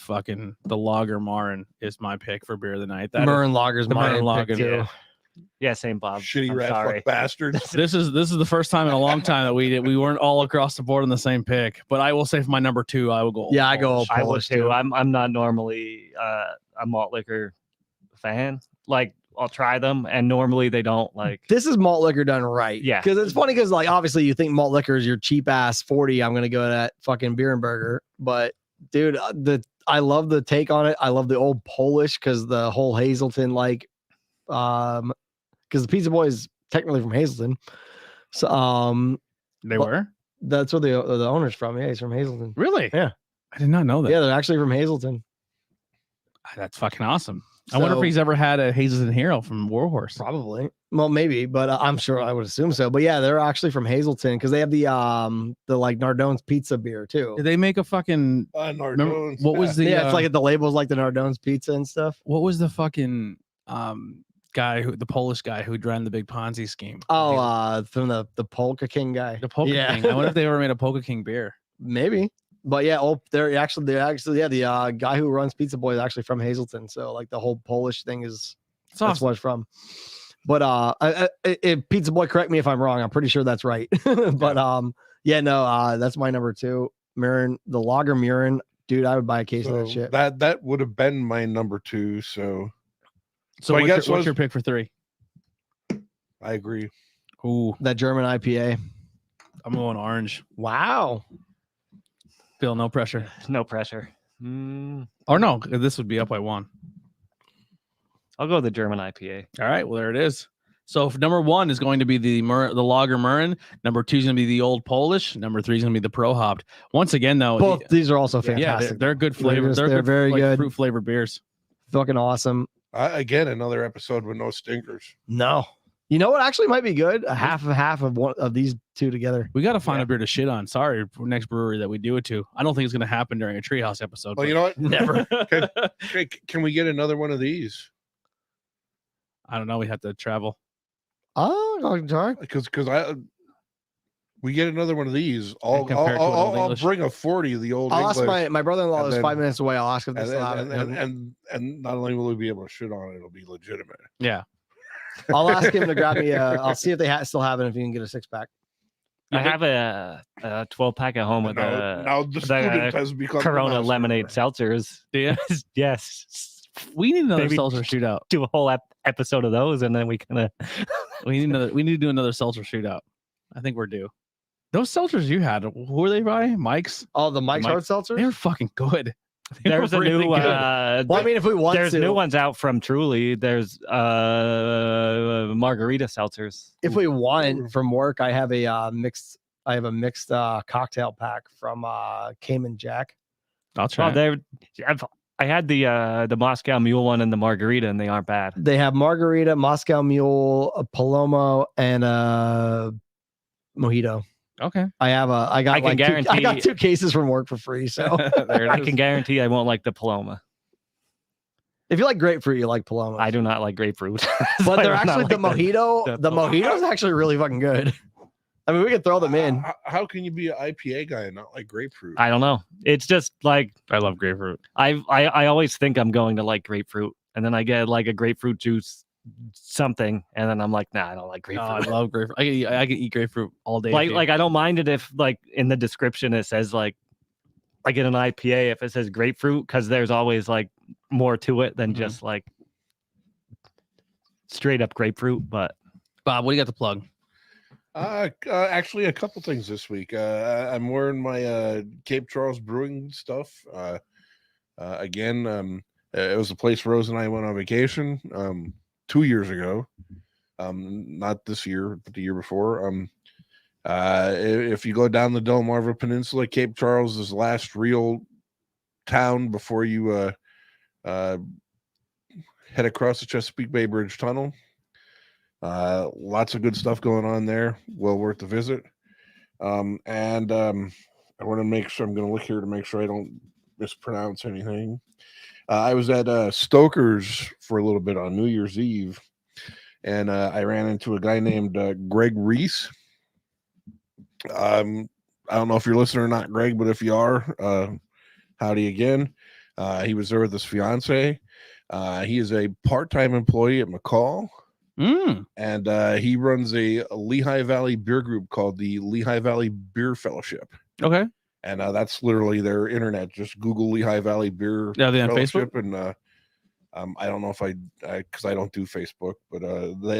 Lager Murren is my pick for beer of the night. That Murren Lager's the my Murren pick Lager, too. Yeah, same Bob. Shitty I'm rat sorry. fuck bastards. this is the first time in a long time that we weren't all across the board on the same pick. But I will say for my number 2, I will go. Yeah, Old I go Polish. Old I would Polish, too. too. I'm not normally a malt liquor fan. Like I'll try them, and normally they don't like. This is malt liquor done right. Yeah. Because it's funny because like obviously you think malt liquor is your cheap ass 40. I'm gonna go to that fucking beer and burger. But dude, I love the take on it. I love the Old Polish because the whole Hazelton because the Pizza Boy is technically from Hazelton. So They Well, were that's where the owner's from. Yeah, he's from Hazelton. really. Yeah. I did not know that. Yeah, they're actually from Hazelton. That's fucking awesome. I wonder if So- he's ever had a Hazelton Hero from Warhorse. Probably. Well, maybe, but I'm sure I would assume so. But yeah, they're actually from Hazelton because they have the like Nardone's pizza beer too. Did they make a fucking? Remember, Nardone's, what was the? Yeah, it's like the labels like the Nardone's pizza and stuff. what was the fucking guy the Polish guy who ran the big Ponzi scheme? From the Polka King guy. The Polka Yeah. King. I wonder if they ever made a Polka King beer. Maybe. But yeah, they're actually the guy who runs Pizza Boy is actually from Hazelton. So like the whole Polish thing is It's that's awesome. what it's from. But Pizza Boy, correct me if I'm wrong. I'm pretty sure that's right. But that's my number 2. Murren, the Lager Murren. Dude, I would buy a case of that So shit. that would have been my number 2. So So I what's, guess what's your pick for 3? I agree. Ooh, That German IPA. I'm going orange. Wow. Feel no pressure. No pressure. Mm, Or no, this would be up by 1. I'll go the German IPA. All right, well there it is. So if number 1 is going to be the Lager Murren, number 2 is going to be the Old Polish, number 3 is going to be the Pro Hopped. Once again, though, Both these are also yeah, fantastic. they're good flavor. They're They're very like, good. fruit flavored beers. Fucking awesome. Again, another episode with no stinkers. No. You know what actually might be good? A half of one of these two together. We got to find Yeah. a beer to shit on. Sorry, for next brewery that we do it to. I don't think it's going to happen during a Treehouse episode. Well, you know what? Never. Can we get another one of these? I don't know. We have to travel. Oh, sorry. Because we get another one of these. compare it to an Old I'll English. bring a 40 of the old I'll ask English. my brother-in-law and is then- 5 minutes away. I'll ask if they And, still have and, it. and not only will we be able to shit on it, it'll be legitimate. Yeah. I'll ask him to grab me. I'll see if they still have it. If you can get a 6-pack. I have a 12-pack at home with Now the the, student has become the Corona master. lemonade seltzers. Yeah. Yes. We need another Maybe- seltzer shootout. Do a whole episode of those, and then we kind of. We need to do another seltzer shootout. I think we're due. Those seltzers you had, who were they by? Mike's? Oh, the Mike's Hard Seltzer? They're fucking good. They There's were a new. really good. Well, I mean, if we want There's to. new ones out from Truly. There's margarita seltzers. If we want from work, I have a mixed cocktail pack from Cayman Jack. I'll try. Well, it. I had the Moscow Mule one and the margarita, and they aren't bad. They have margarita, Moscow Mule, a Palomo, and a mojito. Okay. I got I can like I got guarantee- 2 cases from work for free. So There it I is. can guarantee I won't like the Paloma. if you like grapefruit, you like Paloma. I do not like grapefruit. But I they're do not actually the like mojito. The mojito is actually really fucking good. I mean, we could throw them in. How can you be an IPA guy and not like grapefruit? I don't know. It's just like I love grapefruit. I always think I'm going to like grapefruit, and then I get like a grapefruit juice something, and then I'm like, nah, I don't like Oh, I grapefruit. love grapefruit. I can eat grapefruit all day. like I don't mind it if like in the description it says like in an IPA if it says grapefruit, because there's always like more to it than Mhm. just like straight up grapefruit. But Bob, what do you got to plug? Actually, a couple things this week. I'm wearing my Cape Charles Brewing stuff. Again, it was a place Rose and I went on vacation 2 years ago. Not this year, but the year before. If you go down the Delmarva Peninsula, Cape Charles is the last real town before you head across the Chesapeake Bay Bridge Tunnel. Lots of good stuff going on there. Well worth the visit. I want to make sure, I'm going to look here to make sure I don't mispronounce anything. I was at Stoker's for a little bit on New Year's Eve, and I ran into a guy named Greg Reese. I don't know if you're listening or not, Greg, but if you are, howdy again. He was there with his fiance. He is a part-time employee at McCall, and he runs a Lehigh Valley beer group called the Lehigh Valley Beer Fellowship. Okay. And that's literally their internet. Just Google Lehigh Valley Beer Yeah, they on Fellowship, Facebook? and I don't know if because I don't do Facebook, but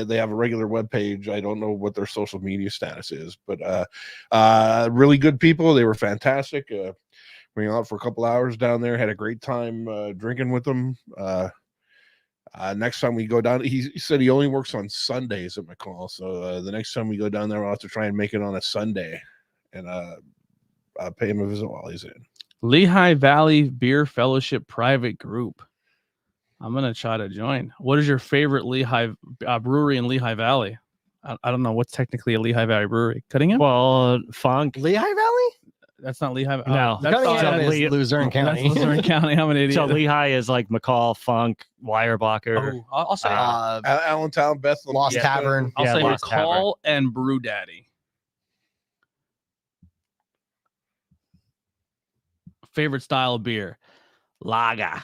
they have a regular web page. I don't know what their social media status is, but really good people. They were fantastic. We went out for a couple hours down there, had a great time drinking with them. Next time we go down, he said he only works on Sundays at McCall. So the next time we go down there, we'll have to try and make it on a Sunday and pay him a visit while he's in. Lehigh Valley Beer Fellowship private group. I'm gonna try to join. What is your favorite Lehigh brewery in Lehigh Valley? I don't know what's technically a Lehigh Valley brewery. Cuttingham? Well, Funk. Lehigh Valley? That's not Lehigh. No. that's Cuttingham Lee- is Luzerne County. That's Luzerne County. I'm an idiot. So Lehigh is like McCall, Funk, Weyerbacher. Oh, I'll say. Allentown, Bethlehem, Lost Yeah. Tavern. I'll yeah, say Lost McCall and Brew Daddy. Favorite style of beer? Lager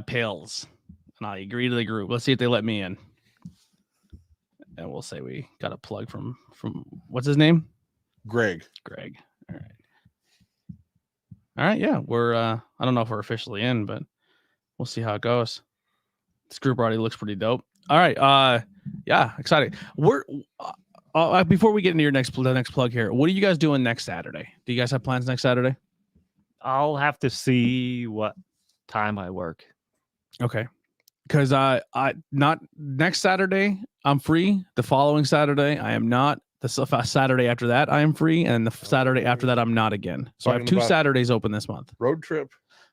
pills. And I agree to the group. Let's see if they let me in. And we'll say we got a plug from what's his name? Greg. Greg. All right. All right. Yeah, we're. I don't know if we're officially in, but we'll see how it goes. This group already looks pretty dope. All right. Yeah, exciting. We're before we get into the next plug here. What are you guys doing next Saturday? Do you guys have plans next Saturday? I'll have to see what time I work. Okay. Because I not next Saturday I'm free. The following Saturday I am not. The Saturday after that I am free, and the Saturday after that I'm not again. So I have Talking 2 about- Saturdays open this month. Road trip.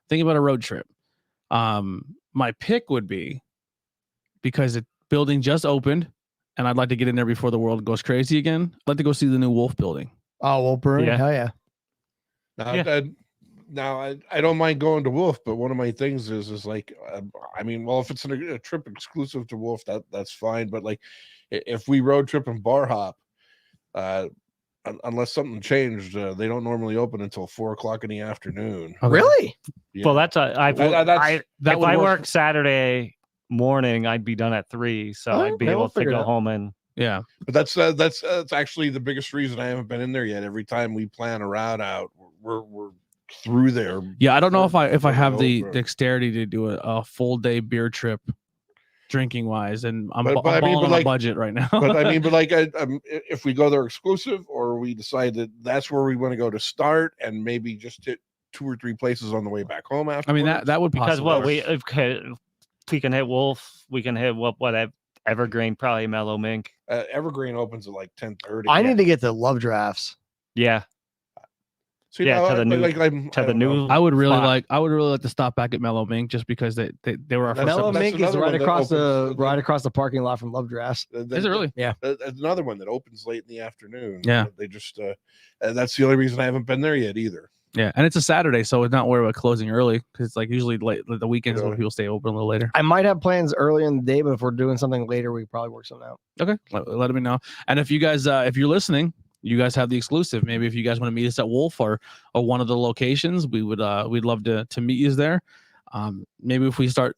Think about a road trip. My pick would be because the building just opened, and I'd like to get in there before the world goes crazy again. I'd like to go see the new Wolf building. Oh, well, Brewing. Yeah. Hell yeah. Now, I don't mind going to Wolf, but one of my things is like, I mean, well, if it's a trip exclusive to Wolf, that's fine. But like, if we road trip and bar hop, unless something changed, they don't normally open until 4:00 in the afternoon. Okay. Really? Yeah. Well, that's That's- that if would I work. work Saturday morning, I'd be done at 3, so Oh, I'd be okay, we'll able to figure it go out. home and Yeah. But that's actually the biggest reason I haven't been in there yet. Every time we plan a route out, we're through there. Yeah. I don't know if I for have the road. dexterity to do a full day beer trip, drinking wise, and I'm, But I'm I mean, balling but on like- a budget right now. But I mean, if we go there exclusive, or we decide that that's where we want to go to start, and maybe just hit 2 or 3 places on the way back home after. I mean that would because possibly what work. we can hit Wolf, we can hit what Evergreen, probably Mellow Mink. Evergreen opens at like 10:30. I need to get to Love Drafts. Yeah, See, yeah, now, to the new- I to the don't know. new- I would really spot. like to stop back at Mellow Mink just because they were our That's- first Mellow episode. Mink is another right one that across opens- right across the parking lot from Love Drafts. Is it really? That's another one that opens late in the afternoon. Yeah. They just that's the only reason I haven't been there yet either. Yeah, and it's a Saturday, so it's not worried about closing early because it's like usually late the weekends when Yeah. people stay open a little later. I might have plans early in the day, but if we're doing something later, we could probably work something out. Okay, let me know. And if you guys, if you're listening, you guys have the exclusive. Maybe if you guys want to meet us at Wolf or one of the locations, we would we'd love to meet you there. Maybe if we start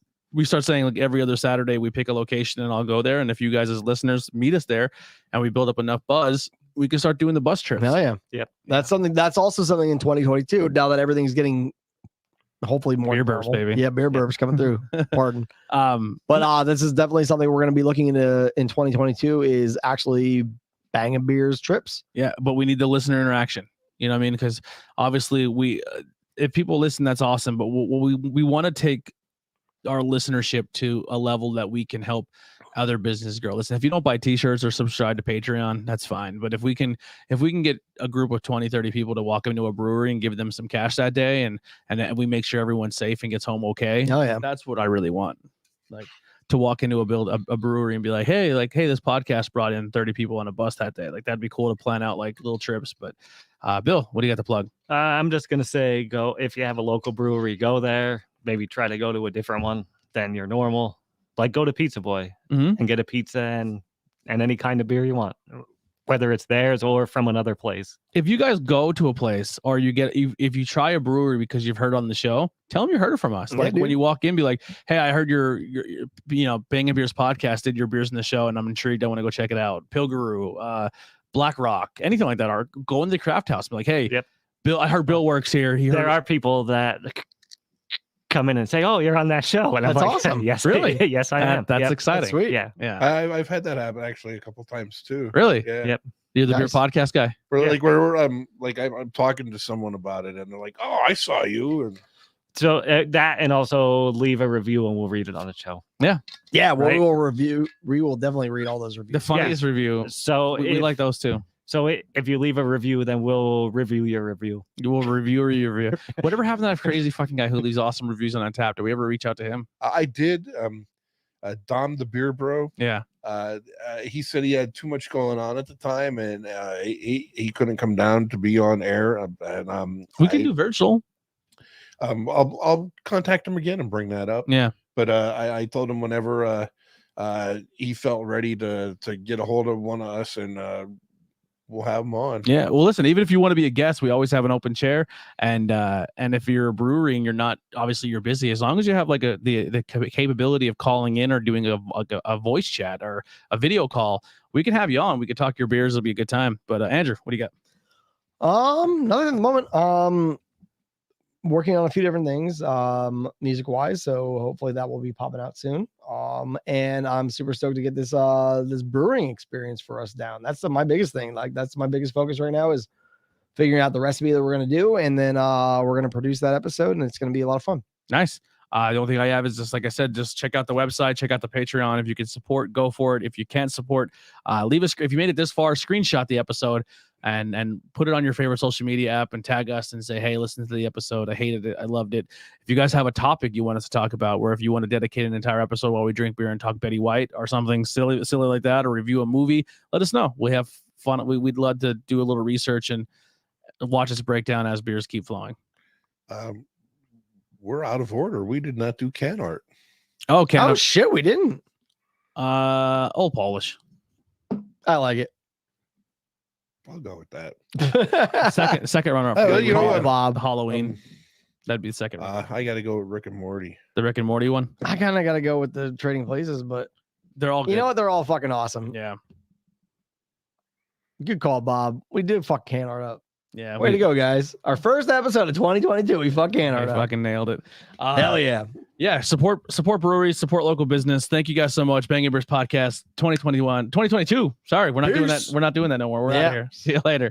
saying like every other Saturday we pick a location and I'll go there. And if you guys as listeners meet us there and we build up enough buzz, we can start doing the bus trips. Hell yeah. Yep. That's also something in 2022. Now that everything's getting hopefully more Beer burps, normal. baby. Yeah, beer burps coming through. Pardon. But But this is definitely something we're going to be looking into in 2022 is actually banging beers trips. yeah, but we need the listener interaction. You know what I mean? Because obviously we, if people listen, that's awesome. But we want to take our listenership to a level that we can help other businesses grow. Listen, if you don't buy t-shirts or subscribe to Patreon, that's fine. But if we can get a group of 20, 30 people to walk into a brewery and give them some cash that day and we make sure everyone's safe and gets home okay. Oh yeah. That's what I really want. Like to walk into a brewery and be like, hey, this podcast brought in 30 people on a bus that day. Like that'd be cool to plan out like little trips. But Bill, what do you got to plug? I'm just gonna say, go if you have a local brewery, go there. Maybe try to go to a different one than your normal. Like go to Pizza Boy Mhm. and get a pizza and any kind of beer you want. whether it's theirs or from another place. If you guys go to a place or if you try a brewery because you've heard on the show, tell them you heard it from us. Yeah, Like when dude. you walk in, be like, hey, I heard your Bangin Beers podcast did your beers in the show, and I'm intrigued. I want to go check it out. Pilguru, Black Rock, anything like that. Or go into the craft house. Be like, hey, Yep. Bill, I heard Bill works here. There are people that come in and say, "Oh, you're on that show," and I'm That's like, awesome. "Yes, Really? yes, I am." That's Yep. exciting. That's sweet. Yeah, Yeah. I've had that happen actually a couple times too. Really? Yeah. Yep. You're the beer Nice. podcast guy. Where, Yeah. like where I'm talking to someone about it, and they're like, "Oh, I saw you," and So that, and also leave a review, and we'll read it on the show. Yeah, Right. we will definitely read all those The reviews. funniest review. So We like those too. So if you leave a review, then we'll review your review. You will review or you review. Whatever happened to that crazy fucking guy who leaves awesome reviews on Untapped? Did we ever reach out to him? I did. Dom the Beer Bro. Yeah. He said he had too much going on at the time, and he couldn't come down to be on air. And We can do virtual. I'll contact him again and bring that up. Yeah. But I told him whenever he felt ready to get a hold of one of us, and we'll have him on. Yeah. Well, listen, even if you want to be a guest, we always have an open chair. And if you're a brewery and you're not, obviously you're busy, as long as you have like the capability of calling in or doing a voice chat or a video call, we can have you on. We can talk your beers. It'll be a good time. But Andrew, what do you got? Nothing at the moment. Working on a few different things, music wise. So hopefully that will be popping out soon. And I'm super stoked to get this brewing experience for us down. That's my biggest thing. Like that's my biggest focus right now is figuring out the recipe that we're going to do. And then we're going to produce that episode, and it's going to be a lot of fun. Nice. The only thing I have is just, like I said, just check out the website, check out the Patreon. If you can support, go for it. If you can't support, leave us. If you made it this far, screenshot the episode and put it on your favorite social media app and tag us and say, hey, listen to the episode. I hated it. I loved it. If you guys have a topic you want us to talk about, where if you want to dedicate an entire episode while we drink beer and talk Betty White or something silly like that, or review a movie, let us know. We have fun. We'd love to do a little research and watch us break down as beers keep flowing. We're out of order. We did not do can art. Okay. Oh shit, we didn't. Olde Polish. I like it. I'll go with that. Second runner up. Oh, you know what? Bob. Halloween. That'd be the second one. I got to go with Rick and Morty. The Rick and Morty one. I kind of got to go with the Trading Places, but They're all good. you know what? They're all fucking awesome. Yeah. Good call, Bob. We did fuck can art up. Yeah. Way to go, guys. Our first episode of 2022. We fuck can I art up. fucking nailed it. Hell yeah. Yeah. Support breweries, support local business. Thank you guys so much. Bangin Beers Podcast 2022. Sorry, we're not doing that. Peace. We're not doing that no more. We're out Yeah. of here. See you later.